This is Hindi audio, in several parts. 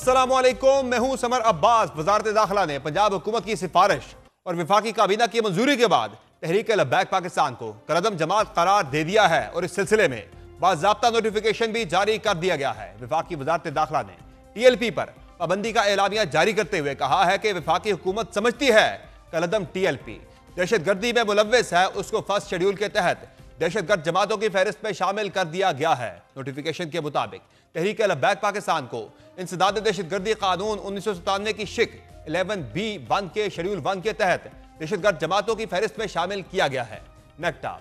अस्सलामुअलैकुम, मैं हूं समर अब्बास। वजारत दाखिला ने पंजाब हुकूमत की सिफारिश और वफाकी काबीना की मंजूरी के बाद तहरीक लब्बैक पाकिस्तान को कलअदम जमात करार दे दिया है और इस सिलसिले में बाज़ाब्ता नोटिफिकेशन भी जारी कर दिया गया है। वफाकी वजारत दाखिला ने TLP पर पाबंदी का एलामिया जारी करते हुए कहा है कि वफाकी हुकूमत समझती है कलअदम TLP दहशत गर्दी में मुलव्वस है, उसको फर्स्ट शेड्यूल के तहत दहशतगर्द जमातों की फहरिस्त में शामिल कर दिया गया है। नोटिफिकेशन के मुताबिक तहरीक लब्बैक पाकिस्तान को इंसदाद दहशतगर्दी कानून 1997 की शिक 11B1 के शेड्यूल 1 के तहत दहशतगर्द जमातों की फहरिस्त में शामिल किया गया है। नेक्टा,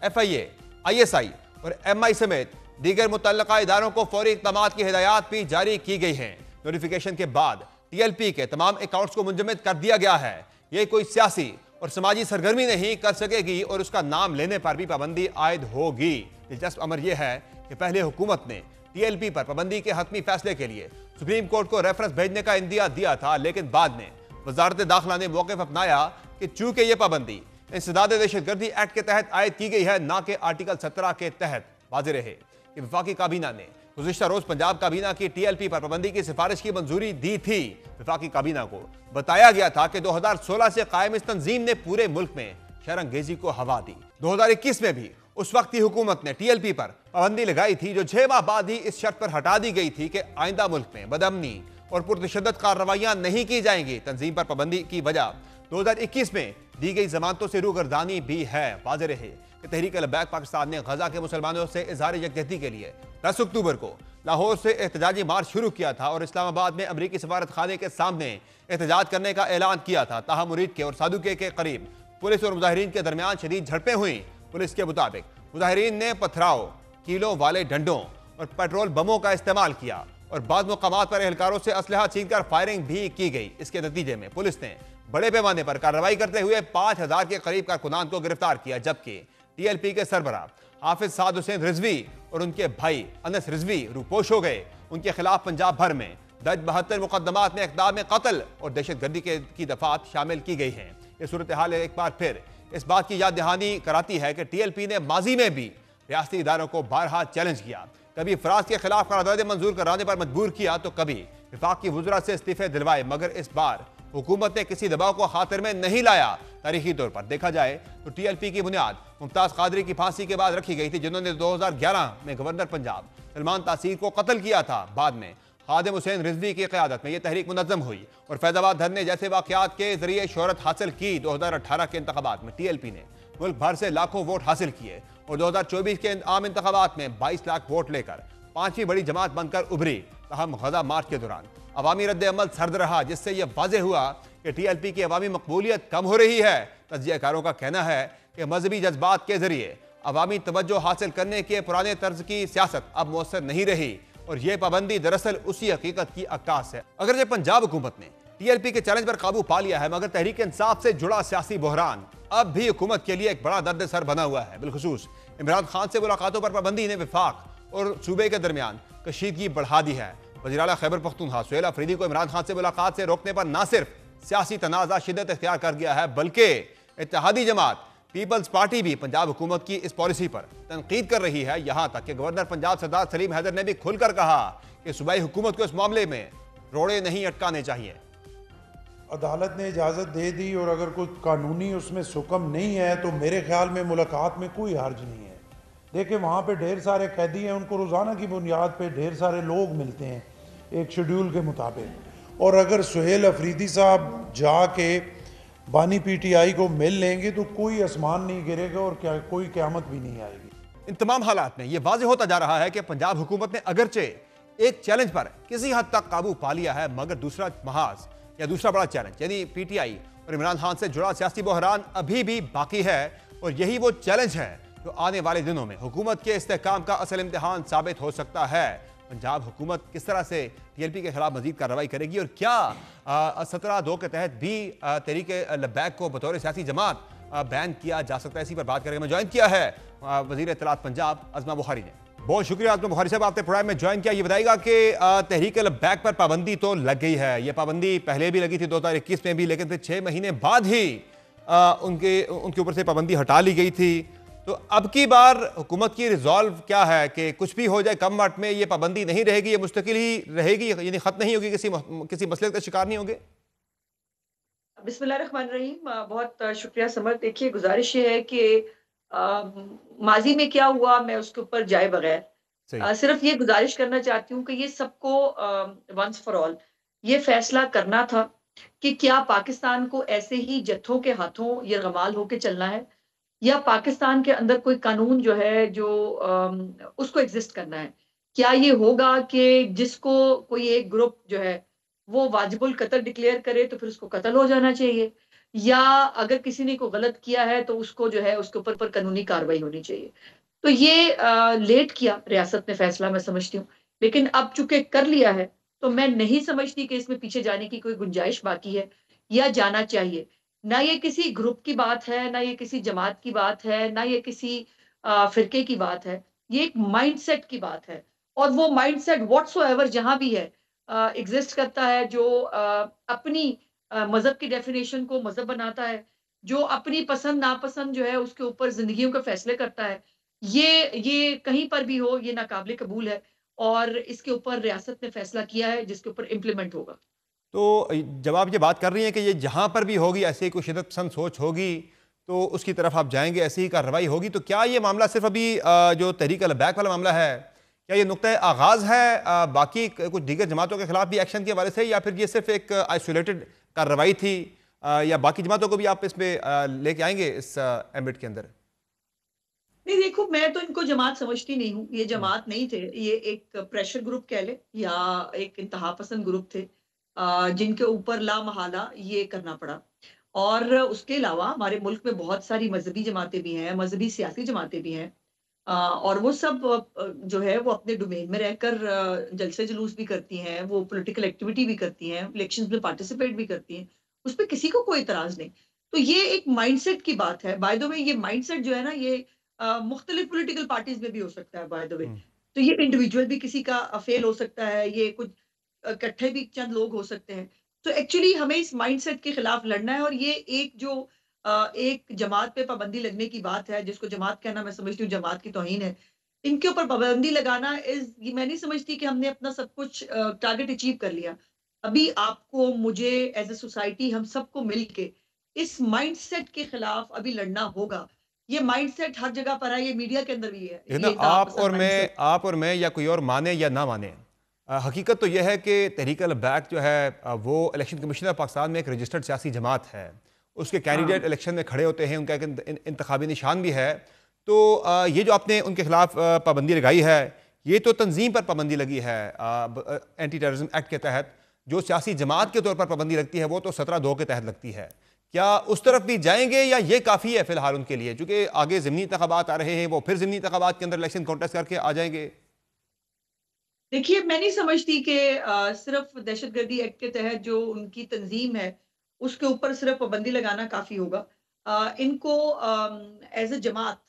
FIA, ISI और MI समेत दीगर मुतल्लका इदारों को फौरी इक़दामात की हिदायत भी जारी की गई हैं। नोटिफिकेशन के बाद TLP के तमाम अकाउंट्स को मुंजमद कर दिया गया है। ये कोई सियासी और समाजी सरगर्मी नहीं कर सकेगी और उसका नाम लेने पर भी पाबंदी आयद होगी। दिलचस्प अमर यह है कि पहले हुकूमत ने TLP पर पाबंदी के हतमी फैसले के लिए सुप्रीम कोर्ट को रेफरेंस भेजने का इंदिया दिया था, लेकिन बाद में वजारत दाखिला ने मौक़िफ़ अपनाया कि चूंकि यह पाबंदी इंसदाद दहशतगर्दी एक्ट के तहत आयद की गई है, ना कि आर्टिकल 17 के तहत। वाज़ेह रहे कि वफाकी काबीना ने गुज़िश्ता रोज पंजाब काबीना की TLP पर पाबंदी की सिफारिश की मंजूरी दी थी। वफाकी काबीना को बताया गया था कि 2016 से कायम इस तंजीम ने पूरे मुल्क में शरंगेजी को हवा दी। 2021 में भी उस वक्त की हुकूमत ने TLP पर पाबंदी लगाई थी, जो 6 माह बाद ही इस शर्त पर हटा दी गई थी कि आइंदा मुल्क में बदअमनी और पुरतशद्दुद कार्रवाइयां नहीं की जाएंगी। तंजीम पर पाबंदी की वजह 2021 में दी गई जमानतों से रूगर्दानी भी है। वाज़ेह रहे कि तहरीक लब्बैक पाकिस्तान ने गजा के मुसलमानों से इज़हार यकजहती के लिए 10 अक्टूबर को लाहौर से एहतजाजी मार्च शुरू किया था और इस्लामाबाद में अमरीकी सफारत खाने के सामने एहतजाज करने का ऐलान किया था। ताहम मुरीद के और सादुके के करीब पुलिस और मुजाहिरीन के दरमियान शदीद झड़पें हुई। पुलिस के मुताबिक मुजाहिरीन ने पथराव, कीलों वाले डंडों और पेट्रोल बमों का इस्तेमाल किया और बाद मुकामात पर एहलकारों से असलहा छीनकर फायरिंग भी की गई। इसके नतीजे में पुलिस ने बड़े पैमाने पर कार्रवाई करते हुए 5000 के करीब कारकुनान को गिरफ्तार किया, जबकि TLP के सरबराह हाफिज साद हुसैन रिजवी और उनके भाई अनस रिजवी रूपोश हो गए। उनके खिलाफ पंजाब भर में दर्ज 72 मुकदमात में इक़दाम कत्ल और दहशतगर्दी की दफात शामिल की गई हैं। ये सूरत हाल एक बार फिर इस बात की याद दहानी कराती है कि TLP ने माजी में भी रियासती इदारों को बारहा चैलेंज किया। कभी फराज के खिलाफ करारदाद मंजूर कराने पर मजबूर किया तो कभी वफाकी वज़रा से इस्तीफे दिलवाए, मगर इस बार हुकूमत ने किसी दबाव को खातिर में नहीं लाया। तारीखी तौर पर देखा जाए तो TLP की बुनियाद मुमताज़ कादरी की फांसी के बाद रखी गई थी, जिन्होंने 2011 में गवर्नर पंजाब सलमान तासीर को कत्ल किया था। बाद में खादिम हुसैन रिजवी की क़यादत में यह तहरीक मुनज़्ज़म हुई और फैज़ाबाद धरने जैसे वाक़यात के जरिए शोहरत हासिल की। 2018 के इंतख़ाबात में TLP ने मुल्क भर से लाखों वोट हासिल किए और 2024 के आम इंतख़ाबात में 22 लाख वोट लेकर 5वीं बड़ी जमात बनकर उभरी। तहम गजा मार्च के दौरान अवामी रद्द अमल सर्द रहा, जिससे यह वाज़ेह हुआ कि TLP की अवामी मकबूलियत कम हो रही है। तज्ज़ियाकारों का कहना है कि मजहबी जज्बात के जरिए अवामी तवज्जो हासिल करने के पुराने तर्ज की सियासत अब मौसर नहीं रही और यह पाबंदी दरअसल उसी हकीकत की अक्कास है। अगर जब पंजाब हुकूमत ने TLP के चैलेंज पर काबू पा लिया है, मगर तहरीक इंसाफ से जुड़ा सियासी बहरान अब भी हुकूमत के लिए एक बड़ा दर्द सर बना हुआ है। बिलखुसूस इमरान खान से मुलाकातों पर पाबंदी ने वफाक और सूबे के दरमियान कशीदगी बढ़ा दी है। वज़ीर आला खैबर पख्तूनख्वा सुहेल अफरीदी को इमरान खान से मुलाकात से रोकने पर न सिर्फ सियासी तनाज़ा शिद्दत इख्तियार कर गया है, बल्कि इत्तेहादी जमात पीपल्स पार्टी भी पंजाब हुकूमत की इस पॉलिसी पर तनकीद कर रही है। यहाँ तक कि गवर्नर पंजाब सरदार सलीम हैदर ने भी खुलकर कहा कि सूबाई हुकूमत को इस मामले में रोड़े नहीं अटकाने चाहिए। अदालत ने इजाज़त दे दी और अगर कोई कानूनी उसमें सुकम नहीं है तो मेरे ख्याल में मुलाकात में कोई हर्ज नहीं है। देखिए वहाँ पे ढेर सारे कैदी हैं, उनको रोज़ाना की बुनियाद पे ढेर सारे लोग मिलते हैं एक शेड्यूल के मुताबिक, और अगर सुहेल अफरीदी साहब जाके बानी PTI को मिल लेंगे तो कोई आसमान नहीं गिरेगा और क्या कोई क़यामत भी नहीं आएगी। इन तमाम हालात में यह वाज़ेह होता जा रहा है कि पंजाब हुकूमत ने अगरचे एक चैलेंज पर किसी हद तक काबू पा लिया है, मगर दूसरा महाज या दूसरा बड़ा चैलेंज यानी PTI और इमरान खान से जुड़ा सियासी बहरान अभी भी बाकी है और यही वो चैलेंज है जो आने वाले दिनों में हुकूमत के इस्तेहकाम का असल इम्तिहान साबित हो सकता है। पंजाब हुकूमत किस तरह से TLP के खिलाफ मजीद कार्रवाई करेगी और क्या 17(2) के तहत भी तहरीक लब्बैक को बतौर सियासी जमात बैन किया जा सकता है, इसी पर बात करेंगे। मैं ज्वाइन किया है वज़ीर इत्तलात पंजाब अज़मा बुखारी ने। बहुत शुक्रिया अज़मा बुखारी साहब, आपने प्रोग्राम में ज्वाइन किया। ये बताइएगा कि तहरीक लब्बैक पर पाबंदी तो लग गई है, ये पाबंदी पहले भी लगी थी 2021 में भी, लेकिन फिर 6 महीने बाद ही उनके ऊपर से पाबंदी हटा ली गई थी। तो अब की बार हुकूमत की रिजॉल्व क्या है कि कुछ भी हो जाए कम वक्त में ये पाबंदी नहीं रहेगी, ये मुस्तकिल ही रहेगी, यानी खत्म नहीं होगी, किसी मसले का शिकार नहीं होगे? बिस्मिल्लाहिर्रहमानिर्रहीम। बहुत शुक्रिया समर। देखिए, गुज़ारिश ये है कि माज़ी में क्या हुआ मैं उसके ऊपर जाए बगैर सही। सिर्फ़ ये गुज़ारिश करना चाहती हूँ कि ये सबको वन्स फॉर ऑल ये फ़ैसला करना था कि क्या पाकिस्तान को ऐसे ही जत्थों के हाथों यरग़माल होके चलना है या पाकिस्तान के अंदर कोई कानून जो है जो उसको एग्ज़िस्ट करना है। क्या ये होगा कि जिसको कोई एक ग्रुप जो है वो वाजिबुल कत्ल डिक्लेयर करे तो फिर उसको कत्ल हो जाना चाहिए या अगर किसी ने कोई गलत किया है तो उसको जो है उसके ऊपर कानूनी कार्रवाई होनी चाहिए। तो ये लेट किया रियासत ने फैसला मैं समझती हूँ, लेकिन अब चूँकि कर लिया है, तो मैं नहीं समझती कि इसमें पीछे जाने की कोई गुंजाइश बाकी है या जाना चाहिए। ना ये किसी ग्रुप की बात है, ना ये किसी जमात की बात है, ना ये किसी फ़िरके की बात है। ये एक माइंडसेट की बात है और वो माइंडसेट व्हाटसोएवर जहाँ भी है एग्ज़िस्ट करता है जो अपनी मज़हब की डेफ़िनेशन को मज़हब बनाता है, जो अपनी पसंद-नापसंद जो है उसके ऊपर ज़िंदगियों के फ़ैसले करता है। ये कहीं पर भी हो ये नाक़ाबिले कबूल है और इसके ऊपर रियासत ने फ़ैसला किया है जिसके ऊपर इम्प्लीमेंट होगा। तो जब आप ये बात कर रही हैं कि ये जहाँ पर भी होगी ऐसे ही कोई शिदत पसंद सोच होगी, तो उसकी तरफ आप जाएँगे, ऐसी ही कार्रवाई होगी, तो क्या ये मामला सिर्फ़ अभी जो तहरीक अल-बैक वाला मामला है, क्या ये नुक्ता आगाज़ है बाकी कुछ दीगर जमातों के खिलाफ भी एक्शन के हवाले से, या फिर ये सिर्फ़ एक आइसोलेटेड कार्रवाई थी, या बाकी जमातों को भी आप इसमें लेके आएँगे इस एम्बिट के अंदर? नहीं देखो, मैं तो इनको जमात समझती नहीं हूँ। ये हुँ। जमात नहीं थे, ये एक प्रेशर ग्रुप कह लें या एक इंतहा पसंद ग्रुप थे जिनके ऊपर लामहला ये करना पड़ा। और उसके अलावा हमारे मुल्क में बहुत सारी मज़हबी जमातें भी हैं, मज़हबी सियासी जमातें भी हैं। और वो सब जो है वो अपने डोमेन में रहकर जलसे-जुलूस भी करती हैं, वो पॉलिटिकल एक्टिविटी भी करती हैं, इलेक्शंस में पार्टिसिपेट भी करती हैं। उसपे किसी को कोई इतराज़ नहीं। तो ये एक माइंडसेट की बात है। बाय द वे ये माइंडसेट जो है ना ये मुख्तलिफ पॉलिटिकल पार्टीज़ में भी हो सकता है बाय द वे। हुँ। तो ये इंडिविजुअल भी किसी का फेल हो सकता है, ये कुछ इकट्ठे भी चंद लोग हो सकते हैं। तो एक्चुअली हमें इस माइंडसेट के खिलाफ लड़ना है और ये एक जो एक जमात पे पाबंदी लगने की बात है, जिसको जमात कहना मैं समझती हूँ जमात की तौहीन है। इनके ऊपर पाबंदी लगाना ये मैं नहीं समझती कि हमने अपना सब कुछ टारगेट अचीव कर लिया। अभी आपको, मुझे एज़ अ सोसाइटी हम सबको मिलके इस माइंडसेट के खिलाफ अभी लड़ना होगा। ये माइंडसेट हर जगह पर है, ये मीडिया के अंदर भी है, देखिए ना, ये इंतहा पसंद माइंडसेट। आप और मैं या कोई और माने या ना माने, हकीकत तो यह है कि तहरीक अल-बैक जो है वो इलेक्शन कमीशन ऑफ पाकिस्तान में एक रजिस्टर्ड सियासी जमात है। उसके कैंडिडेट हाँ। इलेक्शन में खड़े होते हैं, उनका एक इंतखाबी निशान भी है। तो ये जो आपने उनके खिलाफ पाबंदी लगाई है, ये तो तंजीम पर पाबंदी लगी है एंटी टेररिज्म एक्ट के तहत। जो सियासी जमात के तौर पर पाबंदी लगती है वो तो 17(2) के तहत लगती है। क्या उस तरफ भी जाएंगे या ये काफ़ी है फिलहाल उनके लिए, चूंकि आगे ज़मीनी इंतखाबात आ रहे हैं, वो फिर ज़मीनी इंतखाबात के अंदर इलेक्शन कॉन्टेस्ट करके आ जाएंगे? देखिए, मैं नहीं समझती कि सिर्फ़ दहशतगर्दी एक्ट के तहत जो उनकी तंज़ीम है, उसके ऊपर सिर्फ़ पाबंदी लगाना काफ़ी होगा। इनको एज़ अ जमात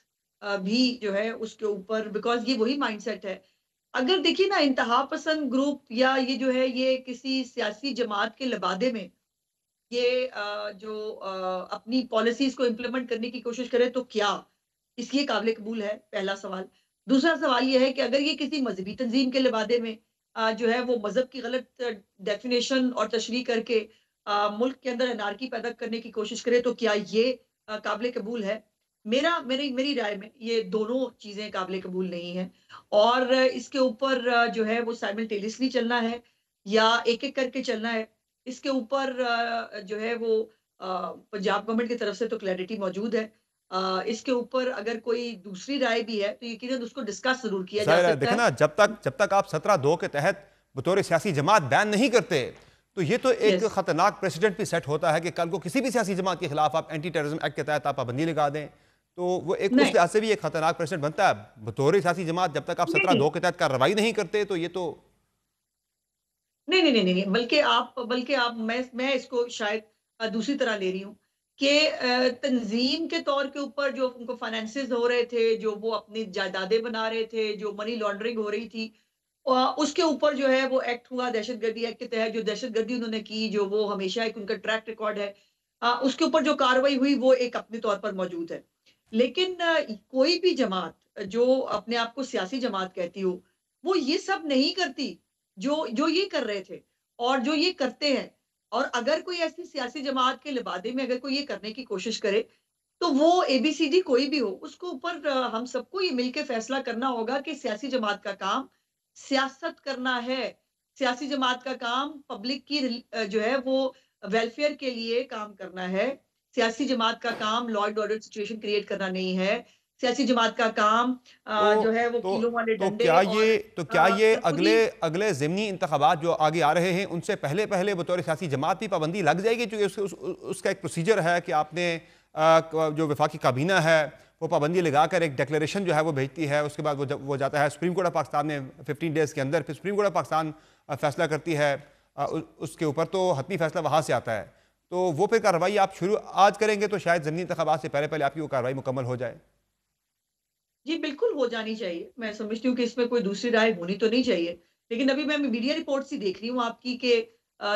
भी जो है उसके ऊपर बिकॉज़ ये वही माइंडसेट है। अगर देखिए ना इंतहा पसंद ग्रुप या ये जो है ये किसी सियासी जमात के लबादे में ये जो अपनी पॉलिसीज़ को इम्प्लीमेंट करने की कोशिश करे तो क्या इसलिए काबिल कबूल है? पहला सवाल। दूसरा सवाल ये है कि अगर ये किसी मज़हबी तंज़ीम के लिबादे में जो है वो मज़हब की गलत डेफ़िनेशन और तशरीह करके मुल्क के अंदर एनार्की पैदा करने की कोशिश करे तो क्या ये काबिल कबूल है? मेरी मेरी राय में ये दोनों चीज़ें काबिल कबूल नहीं हैं और इसके ऊपर जो है वो साइमल्टेनियसली चलना है या एक-एक करके चलना है। इसके ऊपर जो है वो पंजाब गवर्नमेंट की तरफ से तो क्लैरिटी मौजूद है। इसके ऊपर अगर कोई दूसरी राय भी है तो यकीनन उसको डिस्कस ज़रूर किया जा ज़ाहिर है, सकता देखें है। ना, जब तक आप 17(2) के तहत बतौर सियासी जमात बैन नहीं करते, तो ये तो एक यस। खतरनाक प्रेसिडेंट भी सेट होता है कि कल को किसी भी सियासी जमात के खिलाफ आप एंटी टेररिज्म एक्ट के तहत आप पाबंदी लगा दें, तो वो एक उस नहीं, लिहाज से भी एक खतरनाक प्रेसिडेंट बनता है। बतौर सियासी जमात जब तक आप नहीं, सत्रह नहीं। दो के तहत कार्रवाई नहीं करते, तो ये तो नहीं, नहीं, नहीं, नहीं, नहीं, बल्कि आप मैं इसको शायद दूसरी तरह ले रही हूँ कि तंज़ीम के तौर के ऊपर जो उनको फाइनेंसेस हो रहे थे, जो वो अपनी जायदादें बना रहे थे, जो मनी लॉन्ड्रिंग हो रही थी उसके ऊपर जो है वो एक्ट हुआ दहशतगर्दी एक्ट के तहत जो दहशतगर्दी उन्होंने की, जो वो हमेशा एक उनका ट्रैक रिकॉर्ड है। उसके ऊपर जो कार्रवाई हुई वो एक अपने तौर पर मौजूद है। लेकिन कोई भी जमात जो अपने आप को सियासी जमात कहती हो, वो ये सब नहीं करती, जो जो ये कर रहे थे और जो ये करते हैं। और अगर कोई ऐसी सियासी जमात के लिबादे में अगर कोई ये करने की कोशिश करे, तो वो एबीसीडी कोई भी हो, उसको ऊपर हम सबको ये मिलके फैसला करना होगा कि सियासी जमात का काम सियासत करना है। सियासी जमात का काम पब्लिक की जो है वो वेलफेयर के लिए काम करना है। सियासी जमात का काम law and order situation create करना नहीं है। सियासी जमात का काम तो जो है वो तो किलों वाले तो डंडे क्या और ये तो क्या ये खुद अगले अगले ज़िमनी इंतखाबात जो आगे आ रहे हैं उनसे पहले पहले बतौर सियासी जमात भी पाबंदी लग जाएगी, क्योंकि उसका एक प्रोसीजर है कि आपने जो वफाकी काबीना है वो पाबंदी लगाकर एक डिक्लेरेशन जो है वो भेजती है, उसके बाद वो जाता है सुप्रीम कोर्ट ऑफ पाकिस्तान में 15 डेज़ के अंदर, फिर सुप्रीम कोर्ट ऑफ पाकिस्तान फैसला करती है उसके ऊपर, तो हतमी फैसला वहाँ से आता है। तो वो फिर कार्रवाई आप शुरू आज करेंगे तो शायद ज़िमनी इंतखाबात से पहले पहले आपकी वो कार्रवाई मुकम्मल हो जाए। जी, बिल्कुल हो जानी चाहिए। मैं समझती हूँ कि इसमें कोई दूसरी राय होनी तो नहीं चाहिए। लेकिन अभी मैं मीडिया रिपोर्ट्स ही देख रही हूँ आपकी कि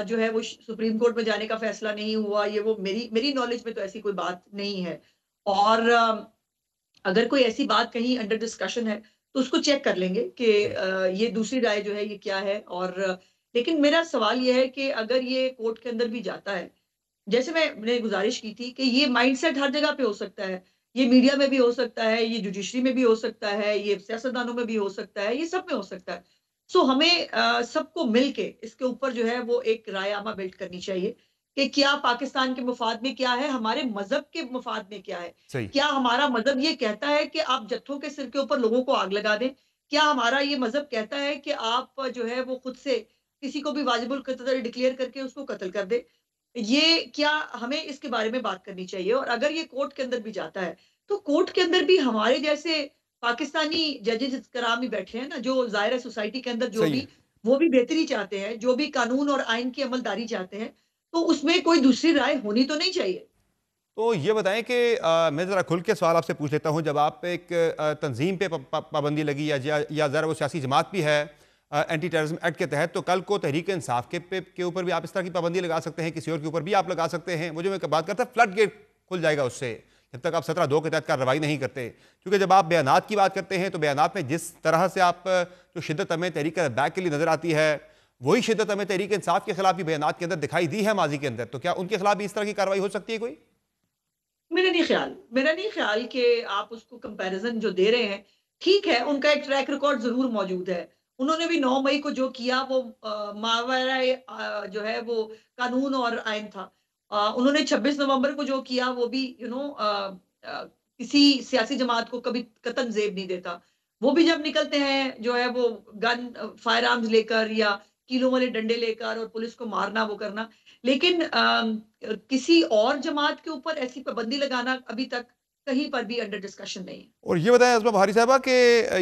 जो है वो सुप्रीम कोर्ट में जाने का फैसला नहीं हुआ, ये वो मेरी मेरी नॉलेज में तो ऐसी कोई बात नहीं है। और अगर कोई ऐसी बात कहीं अंडर डिस्कशन है, तो उसको चेक कर लेंगे कि जी। ये दूसरी राय जो है ये क्या है। और लेकिन मेरा सवाल ये है कि अगर ये कोर्ट के अंदर भी जाता है, जैसे मैंने गुज़ारिश की थी कि ये माइंडसेट हर जगह पे हो सकता है। ये मीडिया में भी हो सकता है, ये जुडिशरी में भी हो सकता है, ये सियासतदानों में भी हो सकता है, ये सब में हो सकता है। सो हमें सबको मिल के इसके ऊपर जो है वो एक राय-आमा बिल्ड करनी चाहिए कि क्या पाकिस्तान के मफ़ाद में क्या है, हमारे मज़हब के मफ़ाद में क्या है। सही। क्या हमारा मज़हब ये कहता है कि आप जत्थों के सिर के ऊपर लोगों को आग लगा दें? क्या हमारा ये मज़हब कहता है कि आप जो है वो खुद से किसी को भी वाजिबुल क़त्ल डिक्लेयर करके उसको कत्ल कर दें? ये क्या हमें इसके बारे में बात करनी चाहिए। और अगर ये कोर्ट के अंदर भी जाता है, तो कोर्ट के अंदर भी हमारे जैसे पाकिस्तानी जजेस कराम ही बैठे हैं ना, जो ज़ाहिर है सोसाइटी के अंदर जो सही भी है। वो भी बेहतरी चाहते हैं, जो भी कानून और आइन की अमलदारी चाहते हैं, तो उसमें कोई दूसरी राय होनी तो नहीं चाहिए। तो ये बताएं कि मैं ज़रा खुल के सवाल आपसे पूछ लेता हूं, जब आप एक तंजीम पे पाबंदी लगी या ज़रा वो सियासी जमात भी है एंटी टेररिज्म एक्ट के तहत, तो कल को तहरीक इंसाफ के ऊपर भी आप इस तरह की पाबंदी लगा सकते हैं, किसी और के ऊपर भी आप लगा सकते हैं। वो जो मैं बात करता फ्लड गेट खुल जाएगा उससे, जब तक आप 17(2) के तहत कार्रवाई नहीं करते। क्योंकि जब आप बयानात की बात करते हैं तो बयानात में जिस तरह से आप जो शिद्दत हमें तहरीक बैक के लिए नजर आती है, वही शिद्दत हमें तहरीक इंसाफ के खिलाफ भी बयानात के अंदर दिखाई दी है माजी के अंदर। तो क्या उनके खिलाफ भी इस तरह की कार्रवाई हो सकती है कोई? मेरा नहीं ख्याल कि आप उसको कंपैरिज़न जो दे रहे हैं, ठीक है, उनका एक ट्रैक रिकॉर्ड ज़रूर मौजूद है। उन्होंने भी 9 मई को जो किया वो मावराए जो है वो कानून और आइन था। उन्होंने 26 नवंबर को जो किया वो भी किसी सियासी जमात को कभी कतन ज़ेब नहीं देता। वो भी जब निकलते हैं जो है वो गन फायर आर्म्स लेकर या कीलों वाले डंडे लेकर और पुलिस को मारना वो करना। लेकिन किसी और जमात के ऊपर ऐसी पाबंदी लगाना अभी तक कहीं पर भी अंडर डिस्कशन नहीं है। और ये बताएं अज़मा बहारी साहबा कि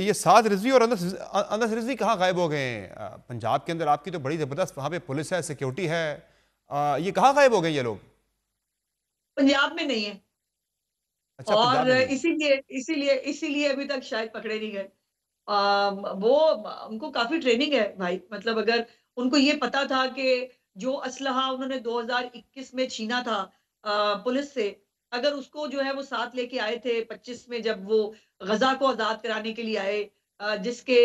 ये साद रिजवी और अनस रिजवी कहाँ गायब हो गए हैं? पंजाब के अंदर आपकी तो बड़ी ज़बरदस्त वहाँ पे पुलिस है, सिक्योरिटी है, ये कहाँ गायब हो गए ये लोग? पंजाब में नहीं है अच्छा, पंजाब और में नहीं है। इसीलिए अभी तक शायद पकड़े नहीं गए। वो उनको काफ़ी ट्रेनिंग है भाई, मतलब अगर उनको ये पता था कि जो असलहा उन्होंने 2021 में छीना था पुलिस से, अगर उसको जो है वो साथ लेके आए थे 25 में जब वो गज़ा को आज़ाद कराने के लिए आए, जिसके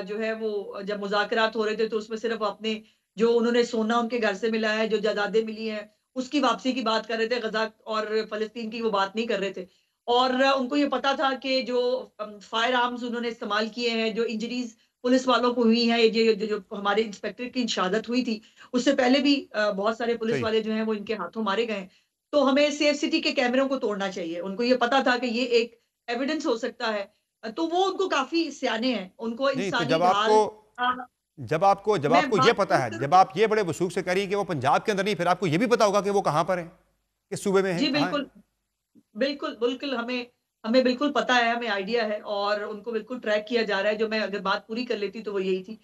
जो है वो जब मुज़ाकरात हो रहे थे तो उसमें सिर्फ़ अपने जो उन्होंने सोना उनके घर से मिला है, जो जायदादें मिली हैं, उसकी वापसी की बात कर रहे थे, गज़ा और फ़लस्तीन की वो बात नहीं कर रहे थे। और उनको ये पता था कि जो फायर आर्म्स उन्होंने इस्तेमाल किए हैं, जो इंजरीज़ पुलिस वालों को हुई हैं, ये जो हमारे इंस्पेक्टर की शहादत हुई थी, उससे पहले भी बहुत सारे पुलिस सही। वाले जो हैं वो इनके हाथों मारे गए हैं। तो हमें सेफ सिटी के कैमरों को तोड़ना चाहिए। उनको ये पता था कि ये एक एविडेंस हो सकता है। तो वो उनको काफ़ी सयाने हैं, उनको नहीं, तो इंसानी ढाल अ, जब मैं आपको ये बात पता पूरी है, करूँ जब तो आप ये बड़े वसूख से करी कि वो पंजाब के अंदर नहीं, फिर आपको ये भी पता होगा कि वो कहाँ पर है, किस सूबे में है, जी, कहाँ है? बिल्कुल। बिल्कुल, हमें हमें बिल्कुल पता है, हमें आइडिया है और उनको बिल्कुल ट्रैक किया जा रहा है। जो मैं अगर बात पूरी कर लेती तो वो यही थी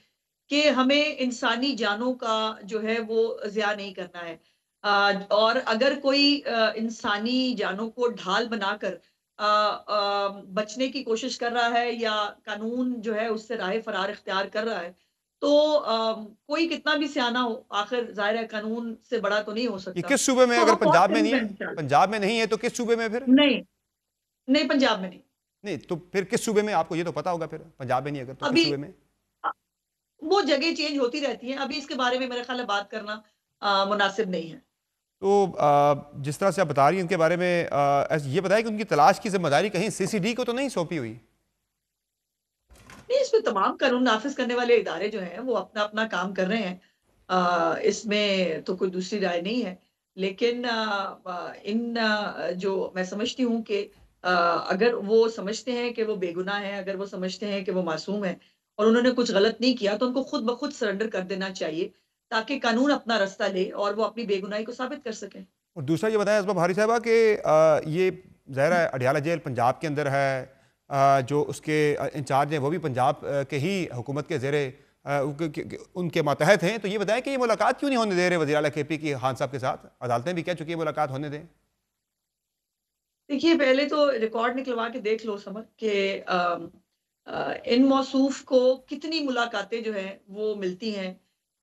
कि हमें इंसानी जानों का जो है वो ज़िया नहीं करना है। और अगर कोई इंसानी जानों को ढाल बनाकर बचने की कोशिश कर रहा है या कानून जो है उससे राह फ़रार इख्तियार कर रहा है, तो कोई कितना भी सयाना हो, आखिर ज़ाहिर है कानून से बड़ा तो नहीं हो ये सकता। किस सूबे में, तो अगर हम बहुत पंजाब में नहीं करीब है? हैं इंशाल्लाह। पंजाब में नहीं है तो किस सूबे में फिर? नहीं, नहीं, पंजाब में नहीं। नहीं तो फिर किस सूबे में? आपको ये तो पता होगा, फिर पंजाब में नहीं अगर तो किस अभी सूबे में? वो जगह चेंज होती रहती है, अभी इसके बारे में मेरे ख्याल है बात करना मुनासिब नहीं है। तो जिस तरह से आप बता रही हैं उनके बारे में, ये बताएं कि उनकी तलाश की जिम्मेदारी कहीं सीसीडी को तो नहीं सौंपी हुई? नहीं, इसमें तमाम कानून नाफिज करने वाले इदारे जो हैं वो अपना अपना काम कर रहे हैं। इसमें तो कोई दूसरी राय नहीं है। लेकिन जो मैं समझती हूँ कि अगर वो समझते हैं कि वो बेगुनाह है, अगर वो समझते हैं कि वो मासूम है और उन्होंने कुछ गलत नहीं किया, तो उनको खुद ब खुद सरेंडर कर देना चाहिए, ताकि कानून अपना रास्ता ले और वो अपनी बेगुनाही को साबित कर सकें। और दूसरा ये बताएं असमा भारी साहबा कि ये ज़ाहिर है अडियाला जेल पंजाब के अंदर है, जो उसके इंचार्ज हैं वो भी पंजाब के ही हुकूमत के ज़ेरे उनके मातहत हैं। तो ये बताएं कि ये मुलाकात क्यों नहीं होने दे रहे वज़ीर आला KP की खान साहब के साथ? अदालतें भी कह चुकी है मुलाकात होने दें। देखिए, पहले तो रिकॉर्ड निकलवा के देख लो समर कि इन मौसूफ को कितनी मुलाकातें जो हैं वो मिलती हैं,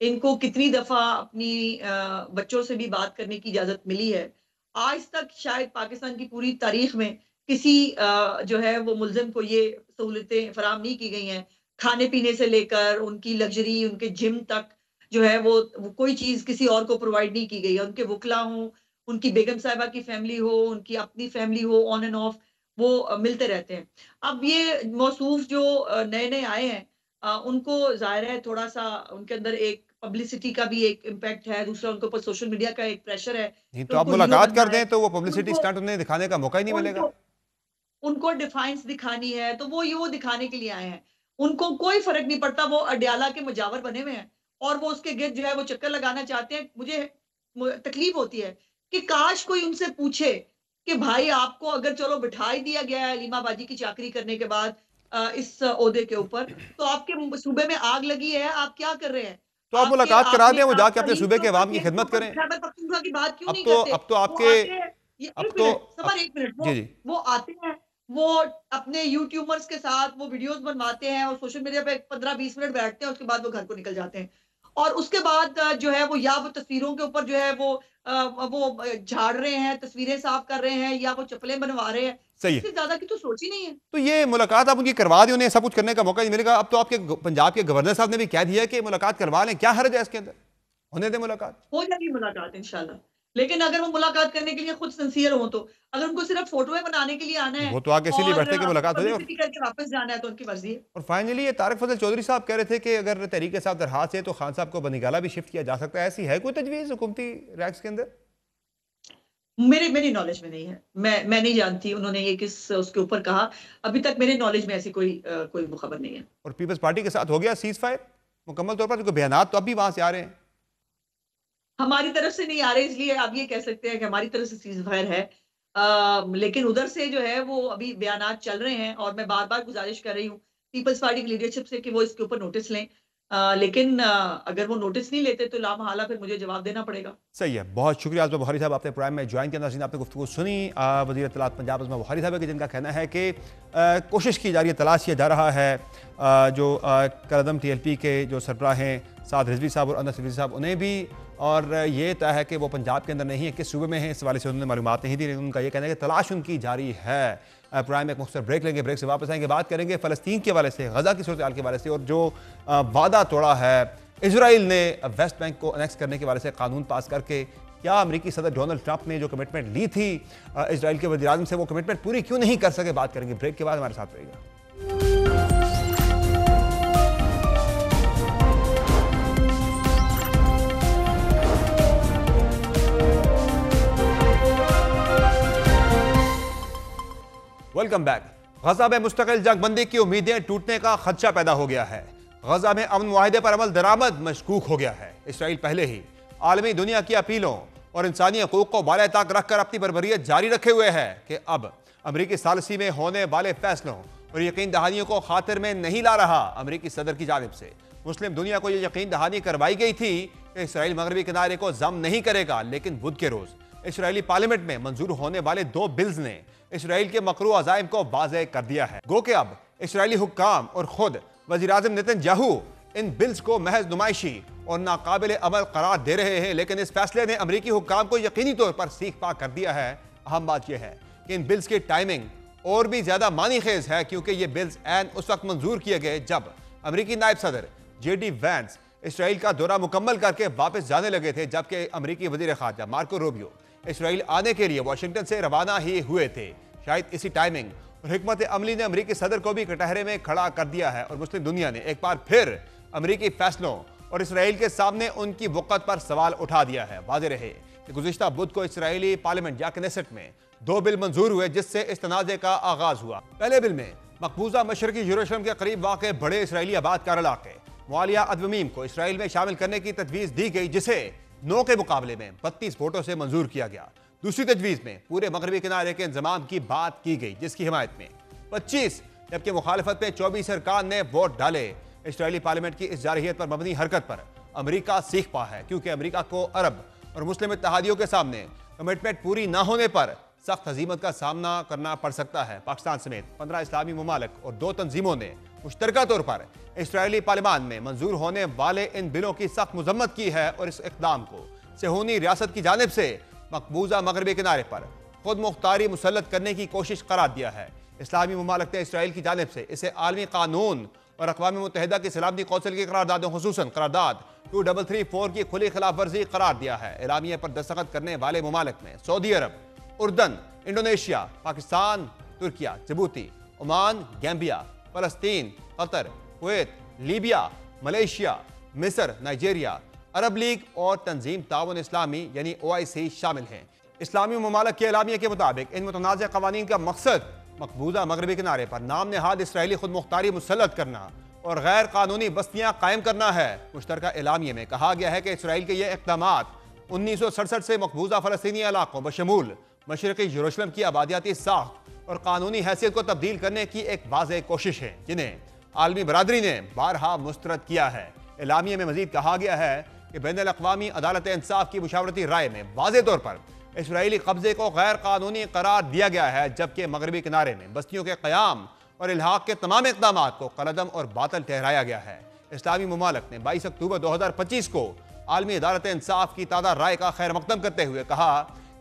इनको कितनी दफ़ा अपनी बच्चों से भी बात करने की इजाज़त मिली है। आज तक शायद पाकिस्तान की पूरी तारीख़ में किसी जो है वो मुल्ज़िम को ये सहूलतें फ़राहम नहीं की गई हैं। खाने-पीने से लेकर उनकी लग्ज़री, उनके जिम तक जो है वो कोई चीज़ किसी और को प्रोवाइड नहीं की गई है। उनके वुकला हों, उनकी बेगम साहिबा की फैमिली हो, उनकी अपनी फैमिली हो, ऑन एंड ऑफ वो मिलते रहते हैं। अब ये मौसूफ जो नए-नए आए हैं, उनको ज़ाहिर है थोड़ा-सा उनके अंदर एक पब्लिसिटी का भी एक इम्पैक्ट है, दूसरा उनके ऊपर सोशल मीडिया का एक प्रेशर है नहीं कि तो आप उनको हीरो मुलाकात बनना कर है। दें तो वो पब्लिसिटी उनको स्टंट उन्हें दिखाने का मौका ही नहीं मिलेगा। उनको उनको डिफाइंस दिखानी है, तो वो दिखाने के लिए आए हैं। उनको कोई फ़र्क नहीं पड़ता, वो अडयाला के मुजावर बने हुए हैं और वो उसके गिर्द जो है वो चक्कर लगाना चाहते हैं। मुझे तकलीफ़ होती है कि काश कोई उनसे पूछे कि भाई आपको अगर चलो बिठा ही दिया गया है हलीमा बाजी की चाकरी करने के बाद इस ओहदे के ऊपर, तो आपके सूबे में आग लगी है, आप क्या कर रहे हैं? तो आप आपके मुलाकात करा आपने दें, वो आप जाके अपने तहरीक सूबे के के ऊपर अवाम की केस के खिदमत ऊपर करें। खैबर पख्तूनख्वा की बात क्यों अब नहीं तो करते? अब तो वो आपके आते हैं, ये अब 1 तो मिनट अब समर 1 मिनट, जी जी वो आते हैं, वो अपने यूट्यूबर्स के साथ वो वीडियोज़ बनवाते हैं और सोशल मीडिया पे 15-20 मिनट बैठते हैं, उसके बाद वो घर को निकल जाते हैं। और उसके बाद जो है वो या वो तस्वीरों के ऊपर जो है वो झाड़ रहे हैं, तस्वीरें साफ कर रहे हैं या वो चप्पलें बनवा रहे हैं। सही है। इससे ज़्यादा की तो सोच ही नहीं है। तो ये मुलाकात आप उनकी करवा दें, उन्हें सब कुछ करने का मौका नहीं मिलेगा। अब तो आपके पंजाब के गवर्नर साहब ने भी कह दिया है कि मुलाकात करवा लें, क्या हर्ज है इसके अंदर? होने दें मुलाकात। हो जाएगी मुलाकात इंशाल्लाह। लेकिन अगर वो मुलाकात करने के लिए खुद सिंसियर हों तो। अगर उनको सिर्फ़ फ़ोटोएँ बनाने के लिए आना है वो तो आके इसीलिए और बैठते कि मुलाकात हो जाए। पब्लिसिटी करके वापस जाना है तो उनकी मर्ज़ी है। और फाइनली ये तारिक फजल चौधरी साहब कह रहे थे कि अगर तहरीक इंसाफ दरखास्त है तो खान साहब को बनीगाला भी शिफ्ट किया जा सकता है। ऐसी है कोई तजवीज़ हुकूमती रैक्स के अंदर? मेरी नॉलेज में नहीं है। मैं नहीं जानती उन्होंने ये किस उसके ऊपर कहा। अभी तक मेरे नॉलेज में ऐसी कोई वो खबर नहीं है। और पीपल्स पार्टी के साथ हो गया सीज़ फायर मुकम्मल तौर पर? क्योंकि बयानात तो अभी वहां से आ रहे हैं। हमारी तरफ से नहीं आ रहे, इसलिए आप ये कह सकते हैं कि हमारी तरफ से सीज़फायर है। लेकिन उधर से जो है वो अभी बयानात चल रहे हैं और मैं बार-बार गुज़ारिश कर रही हूँ पीपल्स पार्टी की लीडरशिप से कि वो इसके ऊपर नोटिस लें। लेकिन अगर वो नोटिस नहीं लेते तो लामहला फिर मुझे जवाब देना पड़ेगा। सही है, बहुत शुक्रिया आज़मा बुखारी साहब, आपने प्रोग्राम में ज्वाइन किया। नाज़रीन, आपने गुफ्तगू सुनी वज़ीर इत्तलात पंजाब आज़मा बुखारी साहब की, जिनका कहना है कि कोशिश की जा रही है, तलाश किया जा रहा है जो कलअदम TLP के जो सरबराह हैं साद रिजवी साहब और अनस रिजवी साहब, उन्हें भी। और ये तय है कि वो पंजाब के अंदर नहीं है, किस सूबे में है इस हवाले से उन्होंने मालूमात नहीं दी, लेकिन उनका ये कहना है कि तलाश उनकी जारी है। प्रोग्राम में एक मुख्तसर ब्रेक लेंगे, ब्रेक से वापस आएंगे, बात करेंगे फ़लस्तीन के हवाले से, गज़ा की सूरत हाल के हवाले से, और जो वादा तोड़ा है इजराइल ने वेस्ट बैंक को अनेक्स करने के हवाले से कानून पास करके। क्या अमेरिकी सदर डोनाल्ड ट्रंप ने जो कमिटमेंट ली थी इजराइल के वज़ीर-ए-आज़म से, वो कमिटमेंट पूरी क्यों नहीं कर सके? बात करेंगे ब्रेक के बाद, हमारे साथ रहिएगा। Welcome back. गजा में मुस्तकिल जंगबंदी की उम्मीदें टूटने का खदशा पैदा हो गया है। गजा में अमन मुआहिदे पर अमल दरामद मशकूक हो गया है। इसराइल पहले ही आलमी दुनिया की अपीलों और इंसानी हकूक को बाले ताक रखकर अपनी बर्बरियत जारी रखे हुए है कि अब अमरीकी सालसी में होने वाले फैसलों और यकीन दहानियों को खातिर में नहीं ला रहा। अमरीकी सदर की जानिब से मुस्लिम दुनिया को यह यकीन दहानी करवाई गई थी कि इसराइल मगरबी किनारे को जम नहीं करेगा, लेकिन बुध के रोज इसराइली पार्लियामेंट में मंजूर होने वाले 2 बिल्स ने इसराइल के मकरू अज़ाइम को वाज़ेह कर दिया है। गो के अब इसराइली हुक्काम और खुद वज़ीर-ए-आज़म नेतन्याहू इन बिल्स को महज नुमाइशी और नाकाबिल अमल करार दे रहे हैं, लेकिन इस फैसले ने अमरीकी हुक्काम को यकीनी तौर पर सीख पा कर दिया है। अहम बात यह है कि इन बिल्स की टाइमिंग और भी ज्यादा मानी खेज है क्योंकि ये बिल्स ऐन उस वक्त मंजूर किए गए जब अमेरिकी नायब सदर JD वैंस इसराइल का दौरा मुकम्मल करके वापस जाने लगे थे, जबकि अमेरिकी वजीर खारजा मार्को रूबियो इसराइल आने के लिए वाशिंगटन से रवाना ही हुए थे। शायद इसी टाइमिंग और हिकमत अमली ने अमेरिकी सदर को भी कटहरे में खड़ा कर दिया है और मुस्लिम दुनिया ने एक बार फिर अमेरिकी फैसलों और इसराइल के सामने उनकी वक़्त पर सवाल उठा दिया है। वाज़ेह रहे कि गुज़िश्ता बुध को इसराइली पार्लियामेंट या कनेसेट में 2 बिल मंजूर हुए जिससे इस तनाज़े का आगाज हुआ। पहले बिल में मकबूजा मशरकी यरूशलेम के करीब वाक़ बड़े इसराइली आबादकार इलाके मुआलिया अदवमीम को इसराइल में शामिल करने की तजवीज़ दी गई, जिसे 9 के मुकाबले में 32 वोटों से मंजूर किया गया। दूसरी तजवीज़ में पूरे मगरबी किनारे के इंतजाम की बात की गई जिसकी हिमायत में 25 जबकि मुखालफत में 24 अरकान ने वोट डाले। इसराइली पार्लियामेंट की इस जारहियत पर मबनी हरकत पर अमेरिका सीख पा है क्योंकि अमेरिका को अरब और मुस्लिम इत्तेहादियों के सामने कमिटमेंट पूरी ना होने पर सख्त हजीमत का सामना करना पड़ सकता है। पाकिस्तान समेत 15 इस्लामी ममालिक और 2 तंजीमों ने मुश्तरका तौर पर इसराइली पार्लियामान में मंजूर होने वाले इन बिलों की सख्त मजम्मत की है और इस इक़दाम को सेहूनी रियासत की जानिब से मकबूजा मगरबी किनारे पर खुद मुख्तारी मुसल्लत करने की कोशिश करार दिया है। इस्लामी ममालिक ने इसराइल की जानिब से इसे आलमी कानून और अक़वाम मुत्तहिदा की सलामती कौंसिल की करारदादों खुसूसन करारदाद 2334 की खुली खिलाफ वर्जी करार दिया है। एलामिया पर दस्तखत करने वाले ममालिक में सऊदी अरब, उर्दन, इंडोनेशिया, पाकिस्तान, तुर्किया, जिबूती, ओमान, गैम्बिया, फलस्तीन, कतर, कुवैत, लीबिया, मलेशिया, मिस्र, नाइजीरिया, अरब लीग और तंजीम ताउन इस्लामी यानी OIC शामिल हैं। इस्लामी ममालिक के एलामिया के मुताबिक इन मुतनाज़ क़वानीन का मकसद मकबूजा मगरबी किनारे पर नाम नहाद इसराइली खुद मुख्तारी मुसल्लत करना और गैर कानूनी बस्तियां कायम करना है। मुश्तरका एलामिया में कहा गया है कि इसराइल के ये इक़दामात 1967 से मकबूजा फ़लस्तीनी इलाकों बशमूल मशरक़ी यरूशलेम की आबादियाती साख्त और कानूनी हैसियत को तब्दील करने की एक वाज़ेह कोशिश है जिन्हें आलमी बरादरी ने बारहा मुस्तरद किया है। एलामिया में मजीद कहा गया है कि बैनुल अक़वामी अदालत इंसाफ की मुशावरती राय में वाज़ेह तौर पर इसराइली कब्जे को गैर कानूनी करार दिया गया है, जबकि मगरबी किनारे में बस्तियों के क़याम और इल्हाक़ के तमाम इक़दामात को कलदम और बातल ठहराया गया है। इस्लामी ममालिक ने 22 अक्टूबर 2025 को आलमी अदालत इंसाफ की ताज़ा राय का खैर मकदम करते हुए कहा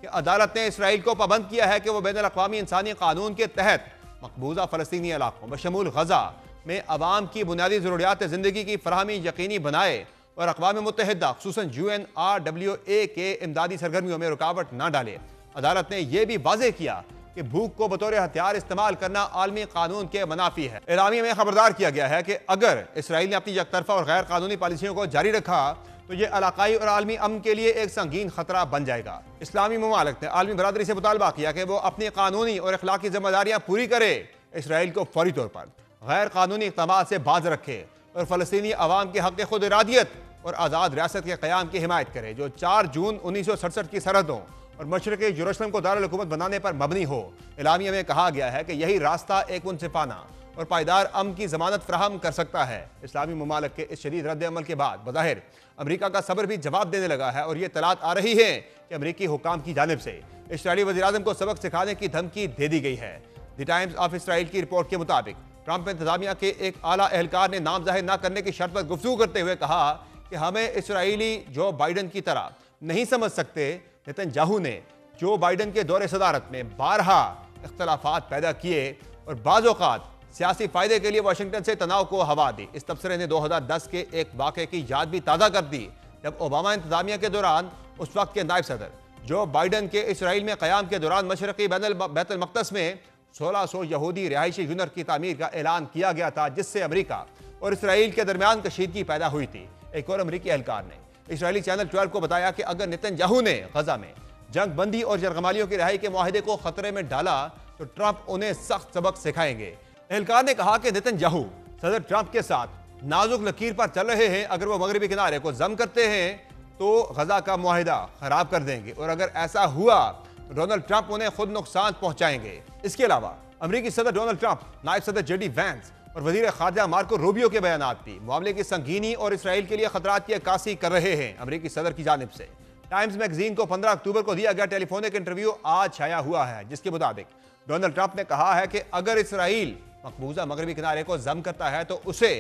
कि अदालत ने इसराइल को पाबंद किया है कि वह बैनुल अक़वामी इंसानी कानून के तहत मकबूजा फ़लस्तीनी इलाकों बशमूल गज़ा में अवाम की बुनियादी ज़रूरियात ज़िंदगी की फरहमी यकीनी बनाए और अक़वाम मुत्तहिदा खुसूसन UNRWA के इमदादी सरगर्मियों में रुकावट न डाले। अदालत ने यह भी वाज़ेह किया कि भूख को बतौर हथियार इस्तेमाल करना आलमी कानून के मनाफी है। एलामिया में खबरदार किया गया है कि अगर इसराइल ने अपनी यकतरफा और गैर कानूनी पॉलिसियों को जारी रखा तो यह इलाकाई और आलमी अमन के लिए एक संगीन खतरा बन जाएगा। इस्लामी ममालिक ने आलमी बरादरी से मुतालबा किया कि वो अपनी कानूनी और अखलाकी जिम्मेदारियां पूरी करे, इसराइल को फौरी तौर पर गैर कानूनी इक़दामात से बाज रखे और फ़लस्तीनी अवाम के हक़ खुद इरादियत और आज़ाद रियासत के क़याम की हिमायत करे जो 4 जून 1967 की सरहदों और मशरक़ी यरूशलेम को दारुल हुकूमत बनाने पर मबनी हो। एलामिया में कहा गया है कि यही रास्ता एक मुनसिफाना और पायदार अमन की ज़मानत फ्राहम कर सकता है। इस्लामी ममालिक के इस शदीद रद्द अमल के बाद बज़ाहिर अमरीका का सब्र भी जवाब देने लगा है और ये तलात आ रही है कि अमरीकी हुकाम की जानिब से इसराइली वज़ीर-ए-आज़म को सबक सिखाने की धमकी दे दी गई है। द टाइम्स ऑफ इसराइल की रिपोर्ट के मुताबिक ट्रंप इंतजामिया के एक आला एहलकार ने नाम जाहिर न करने की शर्त पर गुफ्तगू करते हुए कहा कि हमें इसराइली जो बाइडन की तरह नहीं समझ सकते। नेतन्याहू ने जो बाइडन के दौरे सदारत में बारहा इख्तलाफात पैदा किए और बाज़ औक़ात सियासी फ़ायदे के लिए वाशिंगटन से तनाव को हवा दी। इस तबसरे ने 2010 के एक वाक़े की याद भी ताज़ा कर दी जब ओबामा इंतजामिया के दौरान उस वक्त के नायब सदर जो बाइडन के इसराइल में क़याम के दौरान मशरक़ी बैतुल मक़दस में 1600 यहूदी रिहायशी यूनिट की तामीर का ऐलान किया गया था, जिससे अमरीका और इसराइल के दरमियान कशीदगी पैदा हुई थी। एक और अमरीकी एहलकार ने इसराइली चैनल 12 को बताया कि अगर नेतन्याहू ने गजा में जंग बंदी और यरगमालियों की रिहाई के माहिदे को खतरे में डाला तो ट्रंप उन्हें सख्त सबक सिखाएंगे। एहलकार ने कहा कि नेतन्याहू सदर ट्रंप के साथ नाजुक लकीर पर चल रहे हैं। अगर वो मगरबी किनारे को जम करते हैं तो गजा का माहिदा खराब कर देंगे और अगर ऐसा हुआ तो डोनाल्ड ट्रंप उन्हें खुद नुकसान पहुंचाएंगे। इसके अलावा अमरीकी सदर डोनाल्ड ट्रंप, नायब सदर JD वैंस और वजीर खारजा मार्को रूबियो के बयानात भी मामले की संगीनी और इसराइल के लिए खतरात की अक्कासी कर रहे हैं। अमरीकी सदर की जानिब से टाइम्स मैगजीन को 15 अक्टूबर को दिया गया टेलीफोनिक इंटरव्यू आज छाया हुआ है, जिसके मुताबिक डोनाल्ड ट्रंप ने कहा है कि अगर इसराइल मकबूजा मगरबी किनारे को जम करता है तो उसे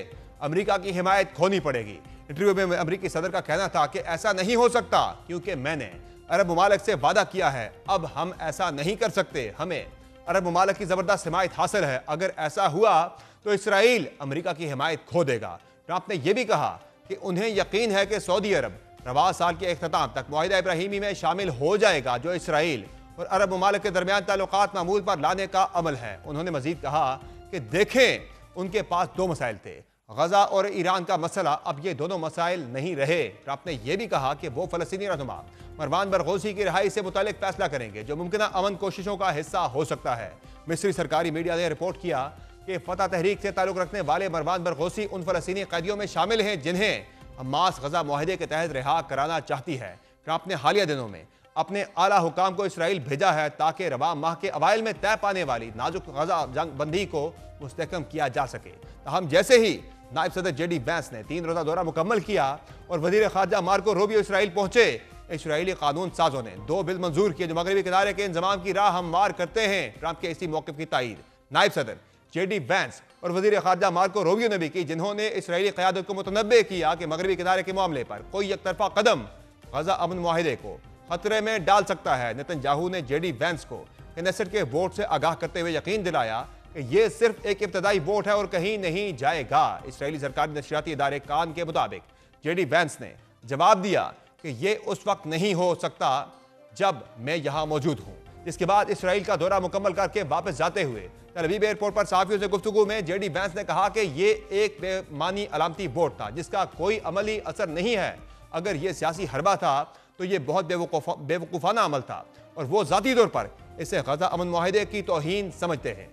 अमरीका की हिमायत खोनी पड़ेगी। इंटरव्यू में अमरीकी सदर का कहना था कि ऐसा नहीं हो सकता क्योंकि मैंने अरब ममालिक से वादा किया है, अब हम ऐसा नहीं कर सकते। हमें अरब ममालिक की जबरदस्त हिमायत हासिल है। अगर ऐसा हुआ तो इसराइल अमेरिका की हिमायत खो देगा। ट्रंप ने यह भी कहा कि उन्हें यकीन है कि सऊदी अरब रवा साल के अख्ताम तक मुआहिदा इब्राहिमी में शामिल हो जाएगा, जो इसराइल और अरब ममालिक के दरमियान ताल्लुकात मामूल पर लाने का अमल है। उन्होंने मजीद कहा कि देखें, उनके पास दो मसाइल थे, गजा और ईरान का मसला, अब ये दोनों मसाइल नहीं रहे। ट्रंप ने यह भी कहा कि वो फलस्तीनी रहनुमा मरवान बरगोसी की रिहाई से मुतालिक फैसला करेंगे, जो मुमकिन अमन कोशिशों का हिस्सा हो सकता है। मिस्री सरकारी मीडिया ने रिपोर्ट किया कि फतह तहरीक से ताल्लुक रखने वाले मरवान बरगोसी उन फलस्तीनी कैदियों में शामिल हैं जिन्हें हमास गजा मुआहिदे के तहत रिहा कराना चाहती है। ट्रंप ने हालिया दिनों में अपने आला हुकाम को इसराइल भेजा है ताकि रवा माह के अवाइल में तय पाने वाली नाजुक गजा जंग बंदी को मुस्तहकम किया जा सके। ताहम जैसे ही नायब सदर जेडी वैंस ने 3 रोजा दौरा मुकम्मल किया और वजीर खारजा मार्को रूबियो इसराइल पहुंचे, इसराइली कानून साजों ने 2 बिल मंजूर किए जो मगरबी किनारे के इंजमाम की राह हमवार करते हैं। ट्रंप के इसी मौक़िफ़ की तायीद नायब सदर जेडी वैंस और वजीर खारजा मार्को रूबियो ने भी की, जिन्होंने इसराइली क़यादत को मुतनब्बे किया कि मगरबी किनारे के मामले पर कोई एक तरफा कदम गजा अमन मुआहिदे को खतरे में डाल सकता है। नेतन्याहू ने जेडी वैंस को कनेसेट के वोट से आगाह करते हुए यकीन दिलाया कि यह सिर्फ एक इब्तदाई वोट है और कहीं नहीं जाएगा। इसराइली सरकारी नशरियाती इदारे कान के मुताबिक जेडी वैंस ने जवाब दिया कि यह उस वक्त नहीं हो सकता जब मैं यहां मौजूद हूं। इसके बाद इसराइल का दौरा मुकम्मल करके वापस जाते हुए तेल अवीव एयरपोर्ट पर सहाफियों से गुफ्तगू में जेडी वैंस ने कहा कि यह एक बेमानी अलामती वोट था जिसका कोई अमली असर नहीं है। अगर यह सियासी हरबा था तो यह बहुत बेवकूफ़ाना अमल था और वो ज़ाती तौर पर इसे गजा अमन मुआहिदे की तौहीन समझते हैं।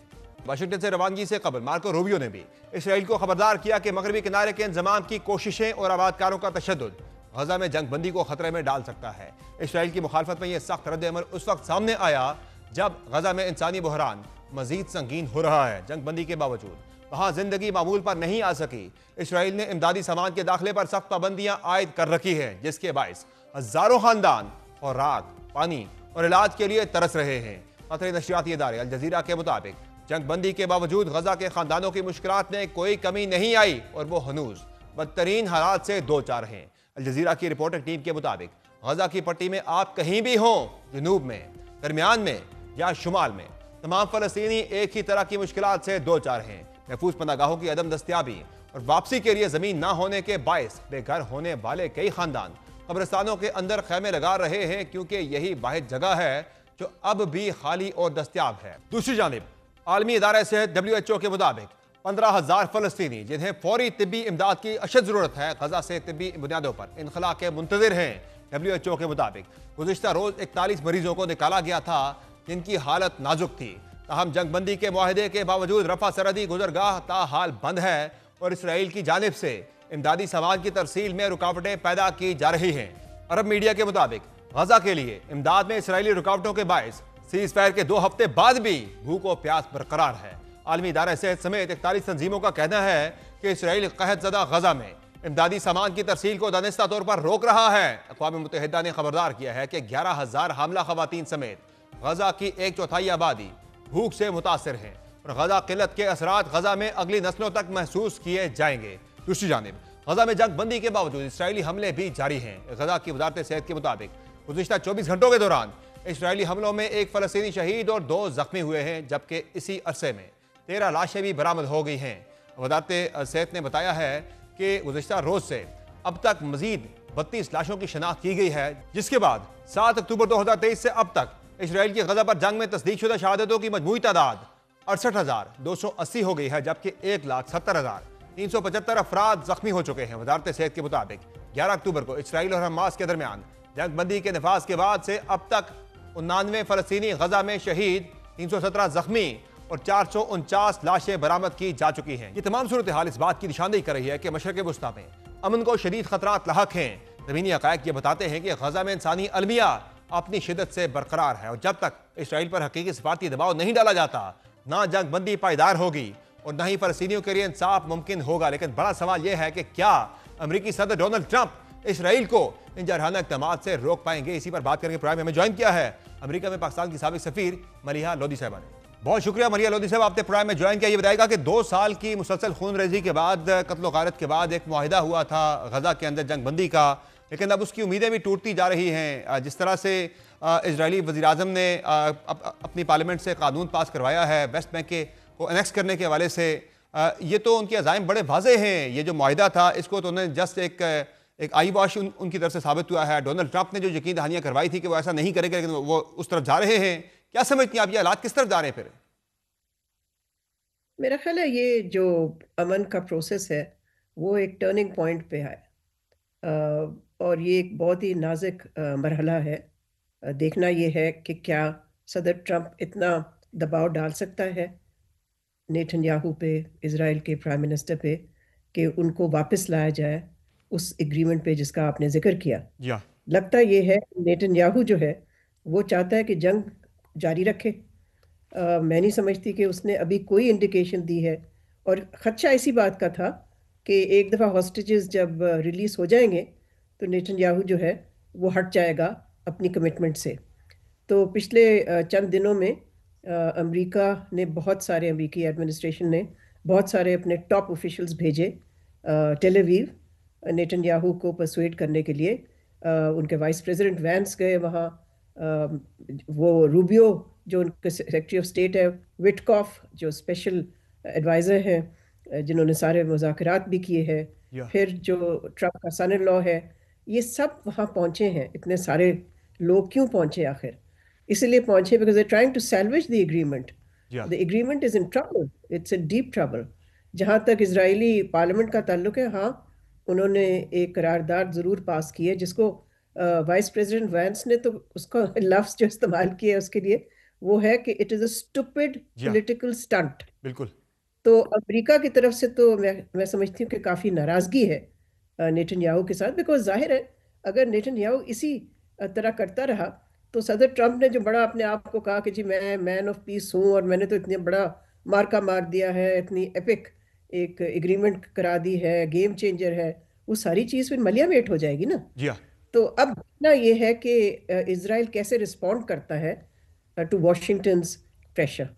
वाशिंगटन से रवानगी से कबल मार्को रूबियो ने भी इसराइल को खबरदार किया कि मगरबी किनारे के इंजमाम की कोशिशें और आबादकारों का तशद्दुद गजा में जंग बंदी को खतरे में डाल सकता है। इसराइल की मुखालफत में यह सख्त रद्द-ए-अमल उस वक्त सामने आया जब गजा में इंसानी बहरान मजीद संगीन हो रहा है। जंग बंदी के बावजूद वहाँ जिंदगी मामूल पर नहीं आ सकी। इसराइल ने इमदादी सामान के दाखिले पर सख्त पाबंदियां आयद कर रखी हैं, जिसके बायस हजारों खानदान और रात, पानी और इलाज के लिए तरस रहे हैं। कतरी नशरियाती इदारे अल जजीरा के मुताबिक जंग बंदी के बावजूद गजा के खानदानों की मुश्किलात में कोई कमी नहीं आई और वो हनूज बदतरीन हालात से दो चार हैं। अल जजीरा की रिपोर्टर टीम के मुताबिक गजा की पट्टी में आप कहीं भी हों, जनूब में, दरमियान में या शुमाल में, तमाम फलस्तीनी एक ही तरह की मुश्किलात से दो चार हैं। महफूज पनागाहों की अदम दस्तियाबी और वापसी के लिए जमीन ना होने के बायस बेघर होने वाले कई खानदान कब्रिस्तानों के अंदर खैमे लगा रहे हैं, क्योंकि यही वाहिद जगह है जो अब भी खाली और दस्तियाब है। दूसरी जानिब आलमी इदारा सेहत WHO के मुताबिक 15,000 फलस्तीनी जिन्हें फौरी तिब्बी इमदाद की अशद जरूरत है गजा से तिब्बी बुनियादों पर इनखला के मुंतजिर हैं। WHO के मुताबिक गुज़िश्ता रोज 41 मरीजों को निकाला गया था जिनकी हालत नाजुक थी। ताहम जंग बंदी के मुआहिदे के बावजूद रफा सरहदी गुजरगाह ताहाल बंद है और इसराइल की जानिब से इमदादी सामान की तरसील में रुकावटें पैदा की जा रही हैं। अरब मीडिया के मुताबिक गजा के लिए इमदाद में इसराइली रुकावटों के बायस सीज फायर के 2 हफ्ते बाद भी भूख और प्यास बरकरार है। आलमी इदारा सेहत समेत 41 तंजीमों का कहना है कि इसराइल कहतज़दा गजा में इमदादी सामान की तरसील को दानिस्ता तौर पर रोक रहा है। अक़वाम मुत्तहिदा ने खबरदार किया है कि 11,000 हामला खवातीन समेत गजा की 1/4 आबादी भूख से मुतासर हैं और गजा किल्लत के असरात गजा में अगली नस्लों तक महसूस किए जाएंगे। दूसरी जानिब गजा में जंग बंदी के बावजूद इसराइली हमले भी जारी हैं। गजा की वजारत सेहत के मुताबिक गुज़िश्ता 24 घंटों के दौरान इसराइली हमलों में 1 फलस्तीनी शहीद और 2 जख्मी हुए हैं, जबकि इसी अरसे में 13 लाशें भी बरामद हो गई हैं। वजारत सेहत ने बताया है कि गुज़िश्ता रोज से अब तक मजीद 32 लाशों की शनाख्त की गई है, जिसके बाद 7 अक्टूबर 2023 से अब तक इसराइल की गजा पर जंग में तस्दीकशुदा शहादतों की मजमूई तादाद 68,280 हो गई है, जबकि 1,70,375 अफराद जख्मी हो चुके हैं। वजारत सेहत के मुताबिक 11 अक्टूबर को इसराइल और हमास के दरमियान जंग बंदी के नफाज के बाद से अब तक 99 फलस्तीनी गजा में शहीद, 317 जख्मी और 449 लाशें बरामद की जा चुकी हैं। ये तमाम सूरत हाल इस बात की निशानदेही कर रही है कि मशरक़ वुस्ता में अमन को शदीद खतरात लाहक हैं। ज़मीनी हक़ाइक़ ये बताते हैं कि गजा में इंसानी अलमिया अपनी शिद्दत से बरकरार है और जब तक इसराइल पर हकीकी सिफारती दबाव नहीं डाला जाता ना जंग बंदी पायदार होगी और ना ही फलस्तीनियों के लिए इंसाफ मुमकिन होगा। लेकिन बड़ा सवाल यह है कि क्या अमेरिकी सदर डोनाल्ड ट्रंप इसराइल को इन जारहाना इक़दाम से रोक पाएंगे? इसी पर बात करके प्रोग्राम में हमें ज्वाइन किया है अमेरिका में पाकिस्तान की साबिक सफीर मलिहा लोधी साहिबा ने। बहुत शुक्रिया मलिहा लोधी साहब, आपने प्रोग्राम में ज्वाइन किया। ये बताएगा कि 2 साल की मुसलसल खून रेजी के बाद, कत्ल गारत के बाद एक मुआहिदा हुआ था गजा के अंदर जंग बंदी का, लेकिन अब उसकी उम्मीदें भी टूटती जा रही हैं। जिस तरह से इजरायली वज़ीर-ए-आज़म ने अपनी पार्लियामेंट से कानून पास करवाया है वेस्ट बैंक को एनेक्स करने के हवाले से, ये तो उनके अज़ाइम बड़े वाज़े हैं। ये जो मुआहिदा था इसको तो उन्होंने जस्ट एक आई वॉश उनकी तरफ से साबित हुआ है। डोनाल्ड ट्रंप ने जो यकीन दहानियाँ करवाई थी कि वो ऐसा नहीं करेंगे, लेकिन वो उस तरफ जा रहे हैं। क्या समझती हैं आप, ये हालात किस तरफ जा रहे हैं फिर? मेरा ख्याल है ये जो अमन का प्रोसेस है वो एक टर्निंग पॉइंट पे है, और ये एक बहुत ही नाजुक मरहला है। देखना ये है कि क्या सदर ट्रंप इतना दबाव डाल सकता है नेतन्याहू पे, इज़राइल के प्राइम मिनिस्टर पे, कि उनको वापस लाया जाए उस एग्रीमेंट पे जिसका आपने जिक्र किया। या लगता ये है नेतन्याहू जो है वो चाहता है कि जंग जारी रखे। मैं नहीं समझती कि उसने अभी कोई इंडिकेशन दी है, और खदशा इसी बात का था कि एक दफ़ा हॉस्टेजेस जब रिलीज़ हो जाएंगे तो नेतन्याहू जो है वो हट जाएगा अपनी कमिटमेंट से। तो पिछले चंद दिनों में अमेरिका ने अमेरिकी एडमिनिस्ट्रेशन ने बहुत सारे अपने टॉप ऑफिशियल्स भेजे टेल अवीव नेतन्याहू को परसुएड करने के लिए। उनके वाइस प्रेसिडेंट वैंस गए वहाँ, वो रूबियो जो उनके सेक्रेटरी ऑफ स्टेट है, विटकॉफ जो स्पेशल एडवाइज़र हैं जिन्होंने सारे मुज़ाकरात भी किए हैं, फिर जो ट्रंप का सन इन लॉ है, ये सब वहाँ पहुँचे हैं। इतने सारे लोग क्यों पहुँचे आखिर? इसलिए पहुँचे because they trying to salvage the agreement. The agreement is in trouble, it's in deep trouble. जहाँ तक इजरायली पार्लियामेंट का ताल्लुक है, हाँ उन्होंने एक करारदाद ज़रूर पास की है जिसको वाइस प्रेसिडेंट वैंस ने तो उसका लफ्ज़ जो इस्तेमाल किया है उसके लिए वो है कि it is a stupid political stunt. बिल्कुल। तो अमेरिका की तरफ से तो मैं समझती हूँ कि काफ़ी नाराज़गी है नेतन्याहू के साथ, बिकॉज जाहिर है अगर नेतन्याहू इसी तरह करता रहा तो सदर ट्रंप ने जो बड़ा अपने आप को कहा कि जी मैं मैन ऑफ पीस हूँ और मैंने तो इतनी बड़ा मार्का मार दिया है, इतनी एपिक एक एग्रीमेंट करा दी है, गेम चेंजर है, वो सारी चीज़ फिर मलिया मेट हो जाएगी ना। जी हाँ। तो अब देखना ये है कि इजराइल कैसे रिस्पॉन्ड करता है टू वॉशिंगटन्स प्रेशर।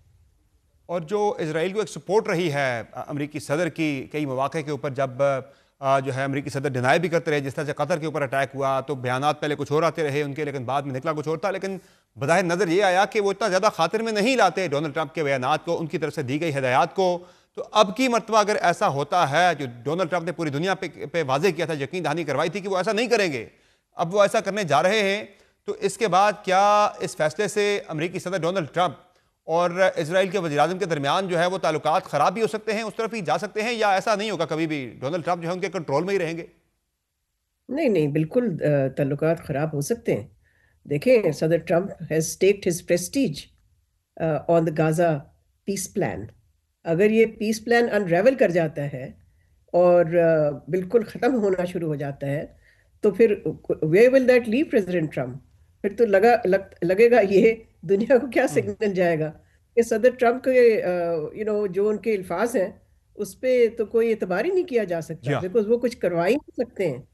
और जो इजराइल को एक सपोर्ट रही है अमेरिकी सदर की कई मौके के ऊपर, जब जो है अमेरिकी सदर डिनाई भी करते रहे, जिस तरह से कतर के ऊपर अटैक हुआ तो बयानात पहले कुछ और आते रहे उनके, लेकिन बाद में निकला कुछ और था। लेकिन बज़ाहिर नज़र ये आया कि वो इतना ज़्यादा खातिर में नहीं लाते डोनाल्ड ट्रंप के बयानात को, उनकी तरफ से दी गई हिदायत को। तो अब की मरतबा अगर ऐसा होता है, जो डोनाल्ड ट्रंप ने पूरी दुनिया पे वाजे किया था, यकीन दहानी करवाई थी कि वो ऐसा नहीं करेंगे, अब वो ऐसा करने जा रहे हैं, तो इसके बाद क्या इस फैसले से अमेरिकी सदर डोनाल्ड ट्रंप और इजराइल के वज़ीर-ए-आज़म के दरमियान जो है वो ताल्लुकात ख़राब भी हो सकते हैं, उस तरफ ही जा सकते हैं, या ऐसा नहीं होगा कभी भी, डोनाल्ड ट्रंप जो है उनके कंट्रोल में ही रहेंगे? नहीं नहीं, बिल्कुल ताल्लुकात ख़राब हो सकते हैं। देखें, सदर Trump has staked his prestige on the Gaza peace plan. अगर ये पीस प्लान अनरेवल कर जाता है और बिल्कुल ख़त्म होना शुरू हो जाता है तो फिर where will that leave President Trump? फिर तो लगेगा ये दुनिया को क्या सिग्नल जाएगा कि सदर ट्रंप के जो उनके अल्फाज हैं उस पर तो कोई एतबार ही नहीं किया जा सकता, बिकॉज वो कुछ करवा ही नहीं सकते हैं।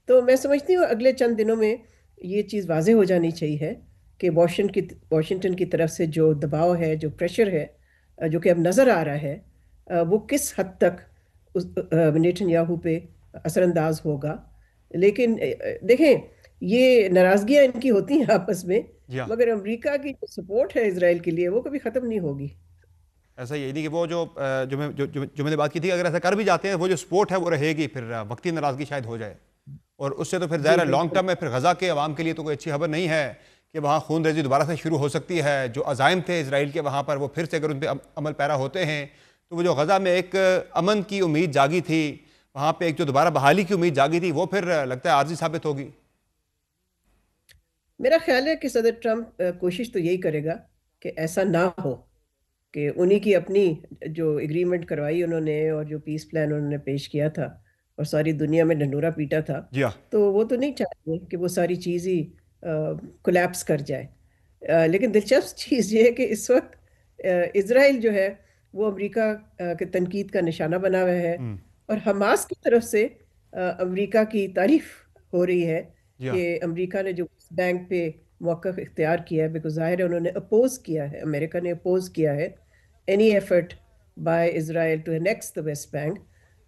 तो मैं समझती हूँ अगले चंद दिनों में ये चीज़ वाज़ेह हो जानी चाहिए कि वॉशिंगटन की तरफ से जो दबाव है, जो प्रेशर है, जो कि अब नज़र आ रहा है, वो किस हद तक नेतन्याहू पे असरअंदाज होगा। लेकिन देखें, ये नाराज़गियाँ इनकी होती हैं आपस में, मगर अमेरिका की जो सपोर्ट है इजराइल के लिए वो कभी ख़त्म नहीं होगी। ऐसा यही नहीं कि वो जो मैंने बात की थी, अगर ऐसा कर भी जाते हैं, वो जो सपोर्ट है वो रहेगी, फिर वक्ती नाराज़गी शायद हो जाए, और उससे तो फिर ज़ाहिर है लॉन्ग टर्म में फिर गज़ा के अवाम के लिए तो कोई अच्छी खबर नहीं है कि वहाँ खून रेजी दोबारा से शुरू हो सकती है। जो अज़ाइम थे इजराइल के वहाँ पर, वो फिर से अगर उन पर अमल पैरा होते हैं तो वो जो गज़ा में एक अमन की उम्मीद जागी थी, वहाँ पे एक जो दोबारा बहाली की उम्मीद जागी थी, वो फिर लगता है आर्जी साबित होगी। मेरा ख्याल है कि सदर ट्रंप कोशिश तो यही करेगा कि ऐसा ना हो कि उन्हीं की अपनी जो एग्रीमेंट करवाई उन्होंने और जो पीस प्लान उन्होंने पेश किया था और सारी दुनिया में ढंढूरा पीटा था, तो वो तो नहीं चाहते कि वो सारी चीज़ ही कोलैप्स कर जाए। लेकिन दिलचस्प चीज़ ये है कि इस वक्त इजराइल जो है वो अमेरिका के तनकीद का निशाना बना हुआ है, और हमास की तरफ से अमेरिका की तारीफ हो रही है कि अमेरिका ने जो बैंक पे मौक़िफ़ इख्तियार किया है, बिकॉज ज़ाहिर है उन्होंने अपोज किया है, अमेरिका ने अपोज किया है any effort by Israel to annex the West Bank,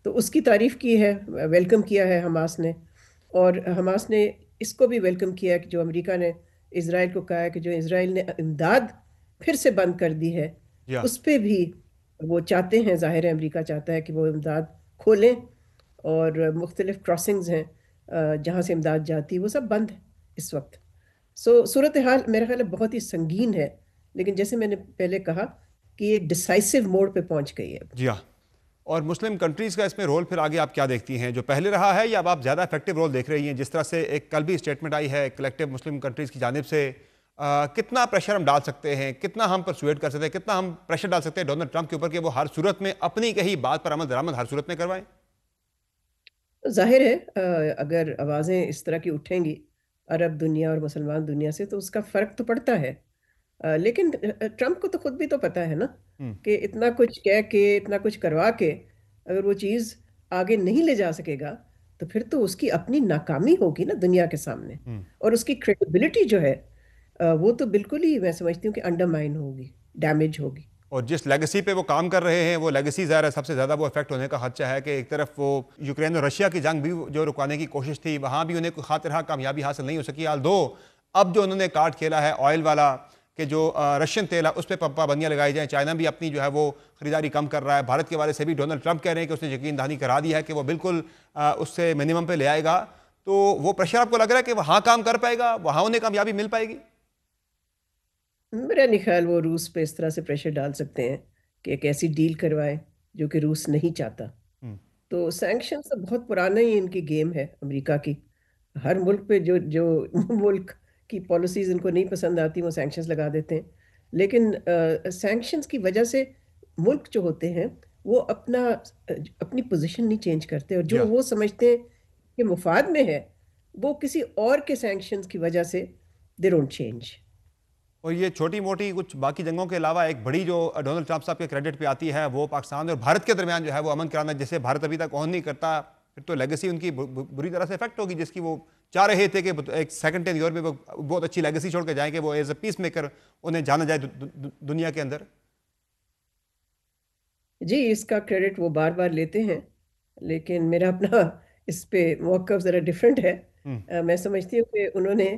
तो उसकी तारीफ की है, वेलकम किया है हमास ने। और हमास ने इसको भी वेलकम किया कि जो अमेरिका ने इजराइल को कहा है कि जो इजराइल ने इमदाद फिर से बंद कर दी है, या उस पे भी वो चाहते हैं, जाहिर है अमेरिका चाहता है कि वो इमदाद खोलें, और मुख्तलिफ क्रॉसिंग्स हैं जहाँ से इमदाद जाती है वो सब बंद है इस वक्त। सूरत हाल मेरा ख्याल है बहुत ही संगीन है, लेकिन जैसे मैंने पहले कहा कि ये डिसाइसिव मोड पे पहुंच गई है अब। जी हाँ। और मुस्लिम कंट्रीज़ का इसमें रोल फिर आगे आप क्या देखती हैं, जो पहले रहा है या अब आप ज़्यादा इफेक्टिव रोल देख रही हैं? जिस तरह से एक कल भी स्टेटमेंट आई है कलेक्टिव मुस्लिम कंट्रीज़ की जानिब से, कितना प्रेशर हम डाल सकते हैं, कितना हम परसुएड कर सकते हैं, कितना हम प्रेशर डाल सकते हैं डोनाल्ड ट्रंप के ऊपर कि वो हर सूरत में अपनी कही बात पर अमल दरामद हर सूरत में करवाएं? जाहिर है अगर आवाज़ें इस तरह की उठेंगी अरब दुनिया और मुसलमान दुनिया से तो उसका फ़र्क तो पड़ता है। लेकिन ट्रंप को तो खुद भी तो पता है ना हम्म। कि इतना कुछ कह के, इतना कुछ करवा के अगर वो चीज़ आगे नहीं ले जा सकेगा तो फिर तो उसकी अपनी नाकामी होगी ना दुनिया के सामने, हम्म। और उसकी क्रेडिबिलिटी जो है वो तो बिल्कुल ही मैं समझती हूँ कि अंडरमाइन होगी, डैमेज होगी। और जिस लेगेसी पे वो काम कर रहे हैं वो लेगेसी ज़ाहिर है सबसे ज़्यादा वो इफेक्ट होने का खदशा है कि एक तरफ वो यूक्रेन और रशिया की जंग भी जो रुकवाने की कोशिश थी, वहाँ भी उन्हें कोई खातिर कामयाबी हासिल नहीं हो सकी। हाल दो अब जो उन्होंने कार्ड खेला है ऑयल वाला कि जो रशियन तेल है उस पर पाबंदियाँ लगाई जाएँ, चाइना भी अपनी जो है वो खरीदारी कम कर रहा है। भारत के वाले से भी डोनाल्ड ट्रंप कह रहे हैं कि उसने यकीन दहानी करा दी है कि वो बिल्कुल उससे मिनिमम पे ले आएगा। तो वो प्रेशर आपको लग रहा है कि वहाँ काम कर पाएगा, वहाँ उन्हें कामयाबी मिल पाएगी? मेरा नहीं ख्याल वो रूस पे इस तरह से प्रेशर डाल सकते हैं कि एक ऐसी डील करवाएं जो कि रूस नहीं चाहता। हम्म। तो सैंक्शंस तो बहुत पुराना ही इनकी गेम है अमेरिका की। हर मुल्क पे जो जो मुल्क की पॉलिसीज इनको नहीं पसंद आती वो सैंक्शंस लगा देते हैं। लेकिन सैंक्शंस की वजह से मुल्क जो होते हैं वो अपनी पोजीशन नहीं चेंज करते, और जो या वो समझते हैं कि मुफाद में है वो किसी और के सैंक्शंस की वजह से दे डोंट चेंज। और ये छोटी मोटी कुछ बाकी जंगों के अलावा एक बड़ी जो डोनाल्ड ट्रंप साहब के क्रेडिट पे आती है वो पाकिस्तान और भारत के दरमियान जो है वो अमन कराना, जिसे भारत अभी तक ऑन नहीं करता, फिर तो लेगेसी उनकी बुरी तरह से इफेक्ट होगी, जिसकी वो चाह रहे थे कि एक सेकंड टेन ईयर में वो बहुत अच्छी लेगेसी छोड़ के जाएं कि वो एज ए पीस मेकर उन्हें जाना जाए दुनिया के अंदर। जी, इसका क्रेडिट वो बार बार लेते हैं, लेकिन मेरा अपना इस पे मौक़िफ़ ज़रा डिफरेंट है। हम्म। मैं समझती हूँ कि उन्होंने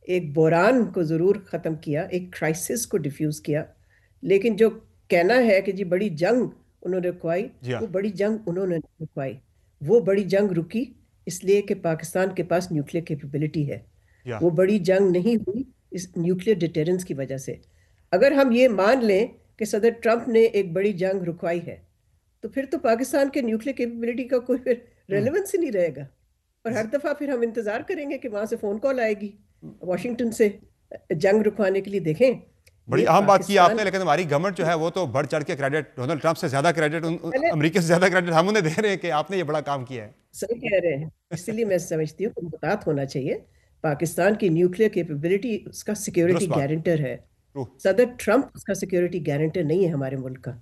एक बहरान को ज़रूर ख़त्म किया, एक क्राइसिस को डिफ्यूज़ किया, लेकिन जो कहना है कि जी बड़ी जंग उन्होंने रुकवाई, जी हाँ। वो बड़ी जंग उन्होंने नहीं रुकवाई। वो बड़ी जंग रुकी इसलिए कि पाकिस्तान के पास न्यूक्लियर कैपेबिलिटी है। या वो बड़ी जंग नहीं हुई इस न्यूक्लियर डिटरेंस की वजह से। अगर हम ये मान लें कि सदर ट्रंप ने एक बड़ी जंग रुकवाई है तो फिर तो पाकिस्तान के न्यूक्लियर कैपेबिलिटी का कोई फिर हम्म। रेलेवेंस ही नहीं रहेगा, और हर दफ़ा फिर हम इंतज़ार करेंगे कि वहाँ से फ़ोन कॉल आएगी वॉशिंगटन से जंग रुकवाने के लिए। देखें, बड़ी ये अहम बात की पाकिस्तान आपने, लेकिन हमारी गवर्नमेंट जो है वो तो बढ़ चढ़ के क्रेडिट डोनाल्ड ट्रंप से ज्यादा क्रेडिट पहले अमेरिका से ज्यादा क्रेडिट हम उन्हें दे रहे हैं कि आपने ये बड़ा काम किया है। सही कह रहे हैं, इसलिए मैं समझती हूँ कि मुतात होना चाहिए। पाकिस्तान की न्यूक्लियर कैपेबिलिटी उसका सिक्योरिटी दुरुस्त बात। गारंटर है, ट्रू। सदर ट्रंप उसका सिक्योरिटी गारंटर नहीं है हमारे मुल्क का।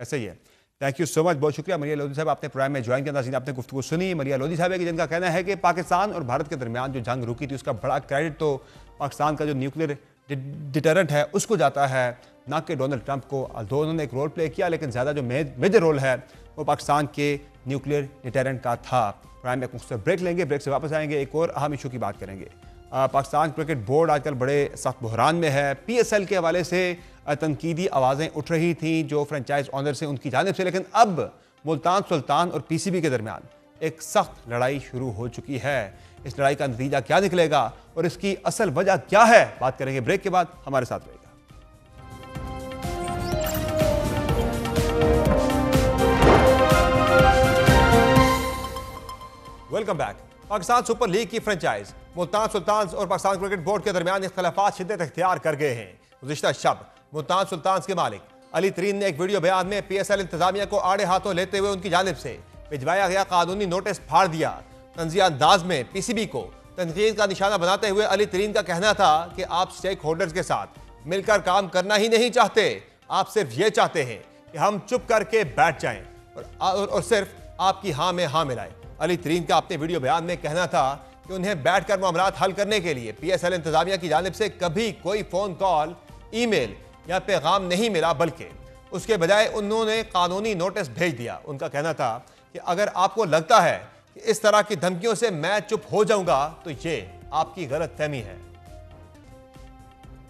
ऐसा ही है। थैंक यू सो मच, बहुत शुक्रिया मरिया लोधी साहब, आपने प्रोग्राम में ज्वाइन किया, नाज़रीन आपने गुफ्तगू सुनी। मरिया लोधी साहब है कि जिनका कहना है कि पाकिस्तान और भारत के दरमियान जो जंग रुकी थी उसका बड़ा क्रेडिट तो पाकिस्तान का जो न्यूक्लियर डिटरेंट है उसको जाता है, ना कि डोनाल्ड ट्रंप को। दोनों ने एक रोल प्ले किया, लेकिन ज़्यादा जो मेजर रोल है वो पाकिस्तान के न्यूक्लियर डिटरेंट का था। प्रोग्राम में मुख्तसर ब्रेक लेंगे, ब्रेक से वापस आएंगे, एक और अहम इशू की बात करेंगे। पाकिस्तान क्रिकेट बोर्ड आजकल बड़े सख्त बहरान में है। PSL के हवाले से तनकीदी आवाज़ें उठ रही थी जो फ्रेंचाइज ऑनर से उनकी जानिब से, लेकिन अब मुल्तान सुल्तान और PCB के दरमियान एक सख्त लड़ाई शुरू हो चुकी है। इस लड़ाई का नतीजा क्या निकलेगा और इसकी असल वजह क्या है, बात करेंगे ब्रेक के बाद। हमारे साथ रहेगा। Welcome back. Pakistan super league की फ्रेंचाइज मुल्तान सुल्तान और पाकिस्तान क्रिकेट बोर्ड के दरमियान इख्तलाफात शिद्दत इख्तियार कर गए हैं। गुज़िश्ता शब मुल्तान सुल्तान के मालिक अली तरीन ने एक वीडियो बयान में PSL इंतजामिया को आड़े हाथों लेते हुए उनकी जानिब से भिजवाया गया कानूनी नोटिस फाड़ दिया। तंज़िया अंदाज में PCB को तनकीद का निशाना बनाते हुए अली तरीन का कहना था कि आप स्टेक होल्डर्स के साथ मिलकर काम करना ही नहीं चाहते, आप सिर्फ ये चाहते हैं कि हम चुप करके बैठ जाएं और सिर्फ आपकी हाँ में हाँ मिलाएं। अली तरीन का अपने वीडियो बयान में कहना था कि उन्हें बैठकर मामलात हल करने के लिए PSL इंतजामिया की जानिब से कभी कोई फ़ोन कॉल, ईमेल या पैगाम नहीं मिला, बल्कि उसके बजाय उन्होंने कानूनी नोटिस भेज दिया। उनका कहना था कि अगर आपको लगता है कि इस तरह की धमकियों से मैं चुप हो जाऊंगा तो ये आपकी गलतफहमी है।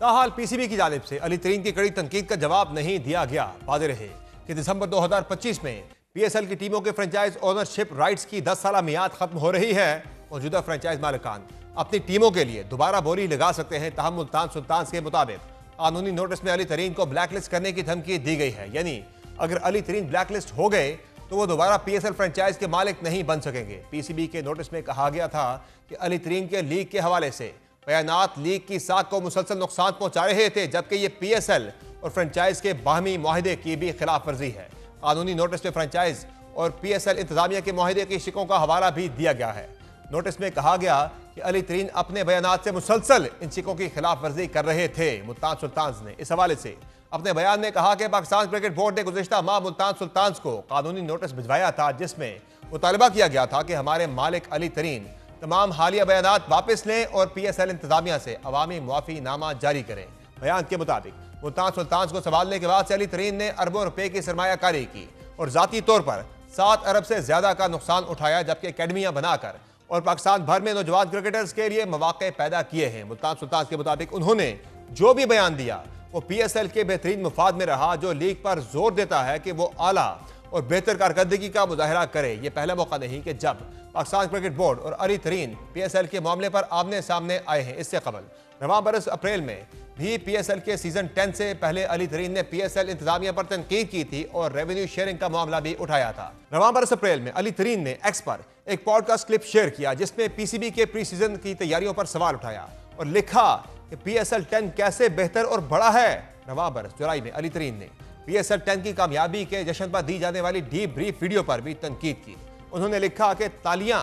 ताहाल पीसीबी की जानिब से अली तरीन की कड़ी तनकीद का जवाब नहीं दिया गया। वाज़ेह रहे कि दिसंबर 2025 में पीएसएल की टीमों के फ्रेंचाइज ओनरशिप राइट्स की 10 साल मियाद खत्म हो रही है। मौजूदा फ्रेंचाइज मालिकान अपनी टीमों के लिए दोबारा बोली लगा सकते हैं। ताहम मुल्तान सुल्तान्स के मुताबिक कानूनी नोटिस में अली तरीन को ब्लैकलिस्ट करने की धमकी दी गई है, यानी अगर अली तरीन ब्लैकलिस्ट हो गए तो वो दोबारा पीएसएल फ्रेंचाइज के मालिक नहीं बन सकेंगे। पीसीबी के नोटिस में कहा गया था कि अली तरीन के लीग के हवाले से बयानात लीग की साख को मुसलसल नुकसान पहुंचा रहे थे, जबकि ये पीएसएल और फ्रेंचाइज के बाहमी मुआहदे की भी खिलाफ वर्जी है। कानूनी नोटिस में फ्रेंचाइज और पीएसएल इंतजामिया के मुआहदे की शिकों का हवाला भी दिया गया है। नोटिस में कहा गया कि अली तरीन अपने बयानात से मुसलसल इन शिकों की खिलाफ वर्जी कर रहे थे। मुल्तान सुल्तान्स ने इस हवाले से अपने बयान में कहा कि पाकिस्तान क्रिकेट बोर्ड ने गुज़िश्ता माह मुल्तान सुल्तान्स को कानूनी नोटिस भिजवाया था, जिसमें मुतालबा किया गया था कि हमारे मालिक अली तरीन तमाम हालिया बयानात वापस लें और पीएसएल इंतजामिया से अवामी मुआफ़ी नामा जारी करें। बयान के मुताबिक मुल्तान सुल्तान्स को संभालने के बाद से अली तरीन ने अरबों रुपए की सरमायाकारी की और ज़ाती तौर पर 7 अरब से ज़्यादा का नुकसान उठाया, जबकि अकेडमियाँ बनाकर और पाकिस्तान भर में नौजवान क्रिकेटर्स के लिए मौके पैदा किए हैं। मुल्तान सुल्तान्स के मुताबिक उन्होंने जो भी बयान दिया वो पीएसएल के बेहतरीन मुफाद में रहा, जो लीग पर जोर देता है कि वो आला और बेहतर कारकर्दगी का मुजाहरा करे। ये पहला मौका नहीं कि जब पाकिस्तान क्रिकेट बोर्ड और अली तरीन पीएसएल के मामले पर आमने सामने आए हैं। इससे कबल रवां बरस अप्रैल में भी पीएसएल के सीजन 10 से पहले अली तरीन ने पीएसएल इंतजामिया पर तनकीद की थी और रेवेन्यू शेयरिंग का मामला भी उठाया था। रवां बरस अप्रैल में अली तरीन ने एक्स पर एक पॉडकास्ट क्लिप शेयर किया, जिसमें पीसीबी के प्री सीजन की तैयारियों पर सवाल उठाया और लिखा कि पीएसएल 10 कैसे बेहतर और बड़ा है। रवां बरस जुलाई में अली तरीन ने पीएसएल 10 की कामयाबी के जश्न पर दी जाने वाली डीप ब्रीफ वीडियो पर भी तनकीद की। उन्होंने लिखा कि तालियां,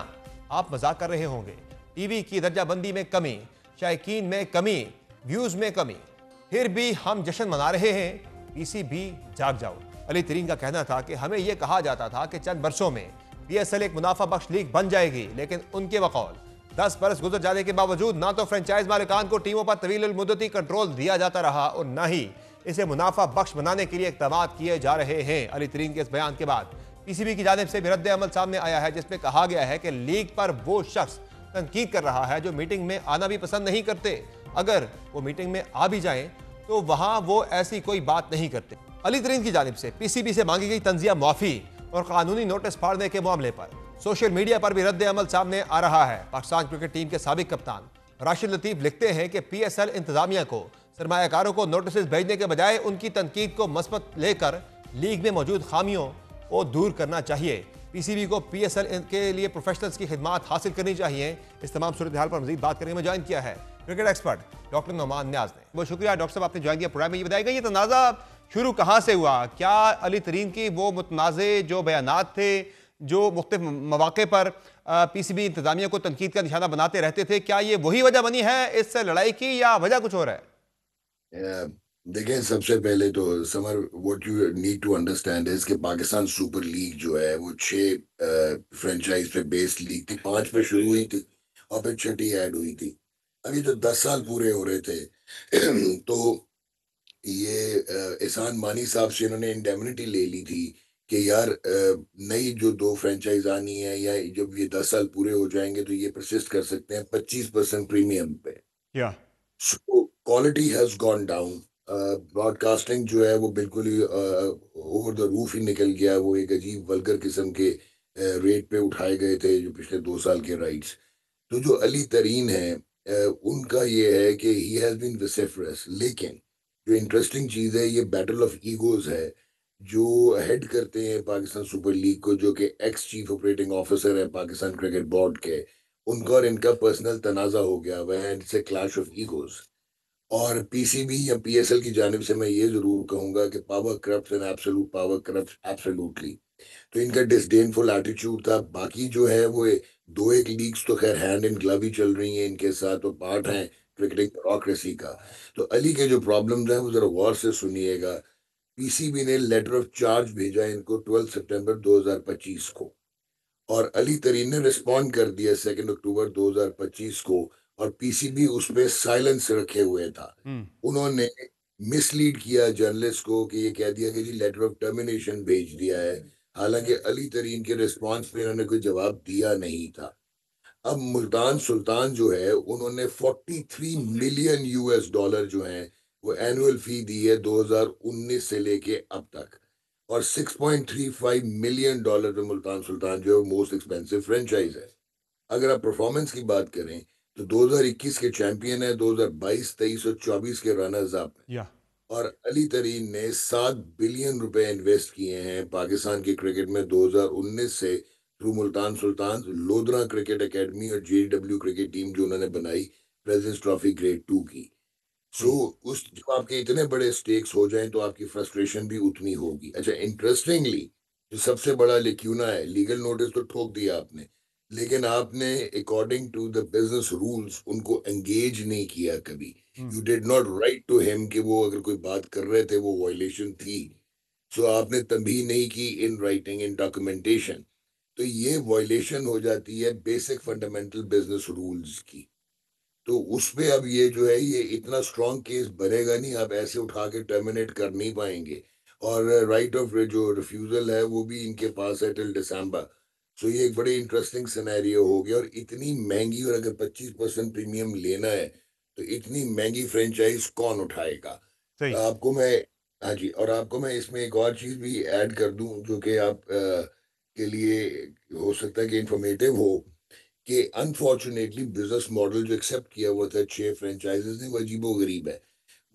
आप मजाक कर रहे होंगे, टीवी की दर्जाबंदी में कमी, शायकीन में कमी, व्यूज में कमी, फिर भी हम जश्न मना रहे हैं। पीसीबी जाग जाओ। अली तरीन का कहना था कि हमें यह कहा जाता था कि चंद बरसों में पीएसएल एक मुनाफा बख्श लीग बन जाएगी, लेकिन उनके बकौल 10 बरस गुजर जाने के बावजूद ना तो फ्रेंचाइज मालिकान को टीमों पर तवील मुद्दती कंट्रोल दिया जाता रहा और न ही इसे मुनाफा बख्श बनाने के लिए इक़दाम किए जा रहे हैं। अली तरीन के इस बयान के बाद पीसीबी की जानिब से भी रद्द अमल सामने आया है, जिसमें कहा गया है कि लीग पर वो शख्स तनकीद कर रहा है जो मीटिंग में आना भी पसंद नहीं करते। अगर वो मीटिंग में आ भी जाएं तो वहां वो ऐसी कोई बात नहीं करते। अली तरीन की जानिब से पीसीबी से मांगी गई तंजिया माफी और कानूनी नोटिस फाड़ने के मामले पर सोशल मीडिया पर भी रद्द अमल सामने आ रहा है। पाकिस्तान क्रिकेट टीम के साबिक कप्तान राशिद लतीफ लिखते हैं कि पीएसएल इंतजामिया को सरमायाकारों को नोटिस भेजने के बजाय उनकी तनकीद को मस्बत लेकर लीग में मौजूद खामियों को दूर करना चाहिए। पीसीबी को पीएसएल के लिए प्रोफेशनल्स की खिदमात हासिल करनी चाहिए। इस तमाम सूरत हाल पर मजीद बात करने में ज्वाइन किया है क्रिकेट एक्सपर्ट डॉक्टर नोमान न्याज ने। बहुत शुक्रिया डॉक्टर साहब, आपने ज्वाइन किया प्रोग्राम में। ये बताएगा ये तनाज़ा शुरू कहाँ से हुआ? क्या अली तरीन की वो मुतनाज़े जो बयानात थे जो मुख्तलिफ मौके पर पीसीबी इंतजामिया को तनकीद का निशाना बनाते रहते थे, क्या ये वही वजह बनी है इस लड़ाई की या वजह कुछ और है? देखें, सबसे पहले तो Samar what you need to understand is कि पाकिस्तान सुपर लीग जो है वो 6 फ्रेंचाइज पे बेस्ड लीग थी। 5 पे शुरू हुई थी और फिर 6ठी ऐड हुई थी। अभी तो 10 साल पूरे हो रहे थे तो ये एहसान मानी साहब से इन्होंने इंडेमनिटी ले ली थी कि यार नई जो 2 फ्रेंचाइज आनी है या जब ये 10 साल पूरे हो जाएंगे तो ये परसिस्ट कर सकते हैं 25% प्रीमियम पे। So quality has gone down. Broadcasting जो है वो बिल्कुल ही ओवर द रूफ ही निकल गया। वो एक अजीब वल्गर किस्म के रेट पे उठाए गए थे जो पिछले 2 साल के राइट्स। तो जो अली तरीन है उनका ये है कि ही हैज बीन विसिफरस, लेकिन जो इंटरेस्टिंग चीज़ है ये बैटल ऑफ ईगोज है। जो हेड करते हैं पाकिस्तान सुपर लीग को, जो कि एक्स चीफ ऑपरेटिंग ऑफिसर है पाकिस्तान क्रिकेट बोर्ड के, उनका और इनका पर्सनल तनाज़ा हो गया वह it's a clash of egos. और पीसीबी या पीएसएल की जानिब से मैं ये जरूर कहूंगा कि power corrupt and absolute power corrupt absolutely. तो इनका डिसडेनफुल एटीट्यूड था। बाकी जो है वो 2-1 लीग्स तो खैर हैंड इन ग्लव ही चल रही हैं इनके साथ, तो पार्ट हैं क्रिकेटिंग ब्यूरोक्रेसी का। तो अली के जो प्रॉब्लम्स हैं वो जरा गौर से सुनिएगा। पीसीबी ने लेटर ऑफ चार्ज भेजा इनको 12 सितंबर 2025 को और अली तरीन ने रिस्पॉन्ड कर दिया 2 अक्टूबर 2025 को और पीसीबी उस पे साइलेंस रखे हुए था। उन्होंने मिसलीड किया जर्नलिस्ट को कि ये कह दिया कि जी लेटर ऑफ टर्मिनेशन भेज दिया है। हालांकि अली तरीन के रिस्पांस पे इन्होंने कोई जवाब दिया नहीं था। अब मुल्तान सुल्तान जो है उन्होंने 43 मिलियन यूएस डॉलर जो है वो एनुअल फी दी है 2019 से लेके अब तक, और 6.35 मिलियन डॉलर पे मुल्तान सुल्तान जो है मोस्ट एक्सपेंसिव फ्रेंचाइज है। अगर आप परफॉर्मेंस की बात करें तो 2021 के चैंपियन है, 2022, 23 और 24 के रनर्स अप, या और अली तरीन ने 7 बिलियन रुपए इन्वेस्ट किए हैं पाकिस्तान के क्रिकेट में 2019 से, through Multan Sultan, lodhra cricket academy और जेडब्ल्यू क्रिकेट टीम जो उन्होंने बनाई प्रेसिडेंट्स ट्रॉफी ग्रेड 2 की। सो उस जब आपके इतने बड़े स्टेक्स हो जाएं तो आपकी फ्रस्ट्रेशन भी उतनी होगी। अच्छा, इंटरेस्टिंगली जो सबसे बड़ा लिक्यूना है, लीगल नोटिस तो ठोक दिया आपने, लेकिन आपने according to the business rules उनको एंगेज नहीं किया कभी। You did not write to him कि वो अगर कोई बात कर रहे थे वो वायलेशन थी, सो आपने तंबीह नहीं की इन राइटिंग, इन डॉक्यूमेंटेशन। तो ये वायलेशन हो जाती है बेसिक फंडामेंटल बिजनेस रूल्स की। तो उसपे अब ये जो है ये इतना स्ट्रांग केस बनेगा नहीं, आप ऐसे उठा के टर्मिनेट कर नहीं पाएंगे। और राइट ऑफ जो रिफ्यूजल है वो भी इनके पास है टिल दिसंबर। सो ये एक बड़ी इंटरेस्टिंग सिनेरियो हो गया, और इतनी महंगी, और अगर 25% प्रीमियम लेना है तो इतनी महंगी फ्रेंचाइज कौन उठाएगा। सही। आपको मैं, हाँ जी, और आपको मैं इसमें एक और चीज भी ऐड कर दूं जो कि आप के लिए हो सकता है कि इंफॉर्मेटिव हो, कि अनफॉर्चुनेटली बिजनेस मॉडल जो एक्सेप्ट किया हुआ था 6 फ्रेंचाइजेस ने वो अजीबो गरीब है।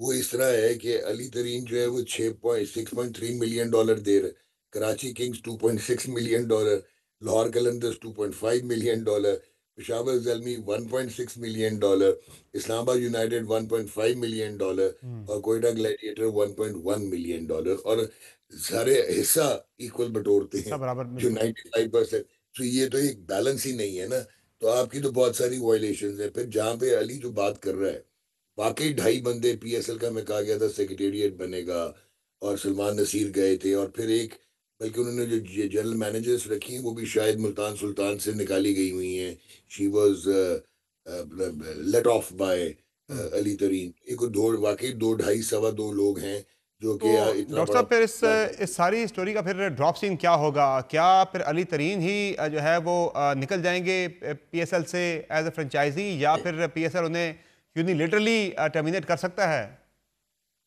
वो इस तरह है कि अली तरीन जो है वो 6.3 मिलियन डॉलर दे रहे, Karachi Kings 2.6 million dollar, Lahore Qalandars 2.5 million dollar, Peshawar Zalmi 1.6 million dollar, Islamabad United 1.5 million dollar, और कोयटा ग्लैडिएटर 1.1 मिलियन डॉलर, और सारे हिस्सा इक्वल बटोरते हिस्सा हैं बराबर जो मिलता है। 95%। तो ये तो एक बैलेंस ही नहीं है ना। तो आपकी तो बहुत सारी वायलेशन है। फिर जहाँ पे अली जो बात कर रहा है, वाकई 2.5 बंदे पीएसएल का मैं कहा गया था सेक्रेटेरिएट बनेगा, और सलमान नसीर गए थे, और फिर एक, बल्कि उन्होंने जो जनरल मैनेजर्स रखी हैं वो भी शायद मुल्तान सुल्तान से निकाली गई हुई हैं। She was let off by hmm. Ali Tareen. एक दो, वाकई दो, ढाई, सवा दो लोग हैं जो तो कि इतना डॉक्टर बड़ा साहब फिर इस सारी स्टोरी का फिर ड्रॉप सीन क्या होगा? क्या फिर अली तरीन ही जो है वो निकल जाएंगे पीएसएल से एज ए फ्रेंचाइजी, या फिर पीएसएल उन्हें यूनिलेटरली टर्मिनेट कर सकता है?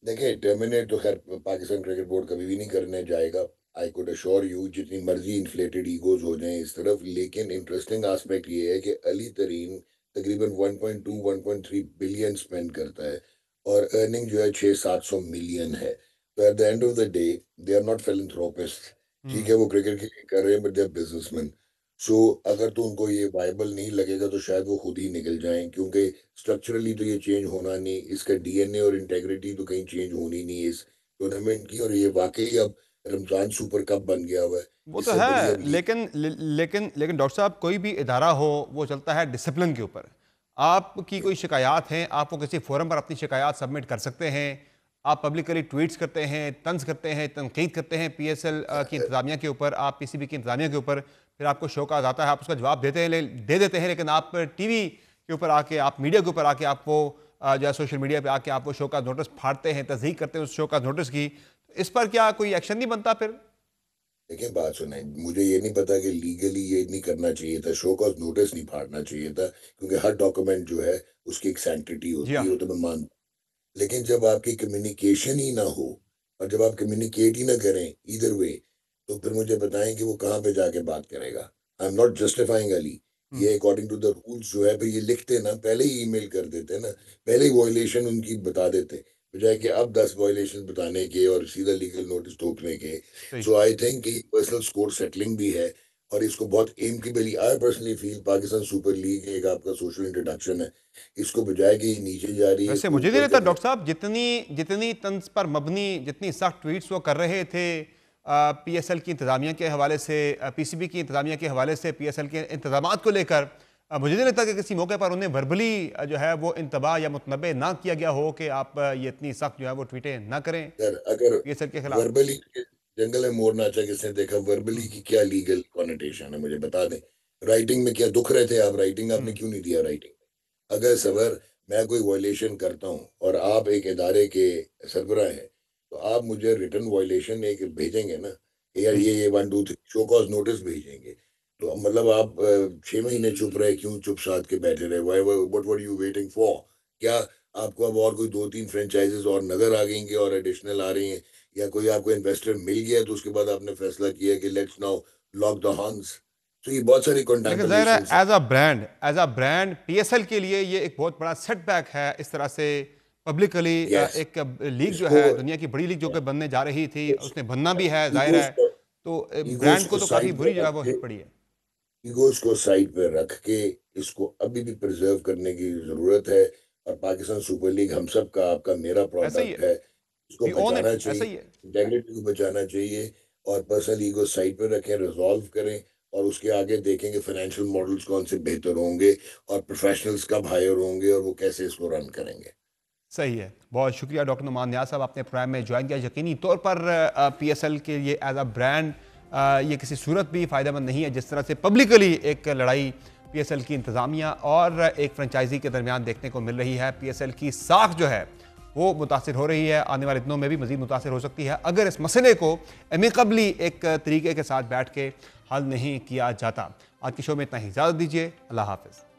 देखिए, टर्मिनेट तो खैर पाकिस्तान क्रिकेट बोर्ड कभी भी नहीं करने जाएगा। आई कुड अश्योर यू, जितनी मर्जी इन्फ्लेटेड ईगोज हो जाएं इस तरफ, लेकिन इंटरेस्टिंग एस्पेक्ट ये है कि अली तरीन तकरीबन 1.2 1.3 बिलियन स्पेंड करता है, और अर्निंग जो है 600-700 मिलियन है। तो at the end of the day they are not philanthropist. ठीक है, वो क्रिकेट के लिए कर रहे हैं, but they are businessman. So अगर तो उनको ये वायबल नहीं लगेगा तो शायद वो खुद ही निकल जाएं, क्योंकि स्ट्रक्चरली तो ये चेंज होना नहीं, इसका डीएनए और इंटेग्रिटी तो कहीं चेंज होनी नहीं है इस टूर्नामेंट की। और ये वाकई अब रमजान सुपर कप बन गया हुआ है। वो तो इससे बड़ी अब है, लीग लेकिन डॉक्टर साहब, कोई भी इदारा हो वो चलता है डिसिप्लिन के ऊपर। आपकी कोई शिकायत हैं, आप वो किसी फोरम पर अपनी शिकायत सबमिट कर सकते हैं। आप पब्लिकली ट्वीट्स करते हैं, तंज करते हैं, तनकीद करते हैं पीएसएल की इंतजामिया के ऊपर, आप पीसीबी की इंतजामिया के ऊपर, फिर आपको शौकात आता है, आप उसका जवाब देते हैं, दे देते हैं, लेकिन आप टीवी के ऊपर आके, आप मीडिया के ऊपर आके, आप वो जो है सोशल मीडिया पे आके आप वो शौकात नोटिस फाड़ते हैं, तस्दीक करते हैं उस शौकात नोटिस की। इस पर क्या कोई एक्शन नहीं बनता फिर? देखिए, बात सुने, मुझे ये नहीं पता कि लीगली ये नहीं करना चाहिए था, शो कॉज नोटिस नहीं फाड़ना चाहिए था, क्योंकि हर डॉक्यूमेंट जो है उसकी एक सैंक्टिटी जी होती हाँ। है, वो तो मैं मानता हूं। लेकिन जब आपकी कम्युनिकेशन ही ना हो, और जब आप कम्युनिकेट ही ना करें इधर वे, तो फिर मुझे बताएं कि वो कहाँ पे जाके बात करेगा। I am not justifying Ali, hmm. ये अकॉर्डिंग टू द रूल्स जो है, फिर ये लिखते ना, पहले ही ईमेल कर देते ना, पहले ही वॉयलेशन उनकी बता देते, बजाय कि अब 10 वॉयलेशन बताने के और सीधा लीगल नोटिस ठोकने के। सही। सो आई थिंक कि पर्सनल स्कोर सेटलिंग भी है, और इसको बहुत एम की बेली, I personally feel Pakistan super league एक आपका सोशल इंट्रोडक्शन है, इसको बजाय कि ये नीचे जा रही है, वैसे इसको मुझे नहीं ऊपर लगता करने। डॉक्टर साहब, जितनी जितनी तंज पर मबनी, जितनी सख्त ट्वीट्स वो कर रहे थे पीएसएल की इंतजामिया के हवाले से, पीसीबी की इंतजामिया के हवाले से, पीएसएल के इंतजामात को लेकर, मुझे नहीं लगता कि किसी मौके पर उन्हें वर्बली जो है वो इंतबा या मुतनबे ना किया गया हो कि आप ये इतनी सख्त जो है वो ट्वीटें ना करें यार, अगर पीएसएल के खिलाफ। वर्बली, जंगल है मोर नाचा किसने देखा, वर्बली हम्म। की क्या लीगल कॉनोटेशन है मुझे बता दें। राइटिंग में क्या दुख रहे थे आप, राइटिंग आपने हम्म। क्यों नहीं दिया राइटिंग? अगर सबर मैं कोई वायलेशन करता हूँ और आप एक इदारे के सरबराह हैं, तो आप मुझे रिटर्न वायलेशन एक भेजेंगे ना। यार ये 1 2 3 शो कॉज नोटिस भेजेंगे। तो मतलब आप 6 महीने चुप रहे, क्यों चुप साध के बैठे रहे? What were you waiting for? क्या आपको अब और कोई 2 3 फ्रेंचाइजेस और नजर आ गएंगे और एडिशनल आ रही हैं, या कोई आपको इन्वेस्टर मिल गया तो उसके बाद आपने फैसला किया कि let's now lock the horns? तो ये बहुत सारी लेकिन जाहिर है कंटेम्पलेशंस। एज अ ब्रांड पीएसएल के लिए ये एक बहुत बड़ा सेटबैक है इस तरह से पब्लिकली यस, एक लीग जो इसको है दुनिया की बड़ी लीग जो कि बनने जा रही थी उसने बनना भी है जाहिर ईगोस है। को तो ईगोस ब्रांड को को तो काफ़ी साइड बुरी पे जो है रख वो के हिट पड़ी है। ईगोस को साइड पे रख के इसको अभी भी प्रिजर्व करने की जरूरत है। और पाकिस्तान सुपर लीग हम सब का, आपका, मेरा ऐसा ही है, प्रोडक्ट है। इसको वी ओन बचाना इट, चाहिए, ऐसा ही है। इंटेग्रिटी को बचाना चाहिए। और पर्सनल ईगो साइड पे रखें, रिजॉल्व करें, और उसके आगे देखेंगे फाइनेंशियल मॉडल्स कौन से बेहतर होंगे और प्रोफेशनल्स कब हायर होंगे और वो कैसे इसको रन करेंगे। सही है, बहुत शुक्रिया डॉक्टर नुमान नियाज़ साहब, आपने प्रोग्राम में ज्वाइन किया। यकीनी तौर पर पीएसएल के लिए एज अ ब्रांड ये किसी सूरत भी फ़ायदेमंद नहीं है। जिस तरह से पब्लिकली एक लड़ाई पीएसएल की इंतज़ामिया और एक फ्रेंचाइजी के दरमियान देखने को मिल रही है, पीएसएल की साख जो है वो मुतासिर हो रही है, आने वाले दिनों में भी मज़ीद मुतासिर हो सकती है अगर इस मसले को एमिकबली एक तरीके के साथ बैठ के हल नहीं किया जाता। आज की शो में इतना ही, इजाज़त दीजिए, अल्लाह हाफ़िज़।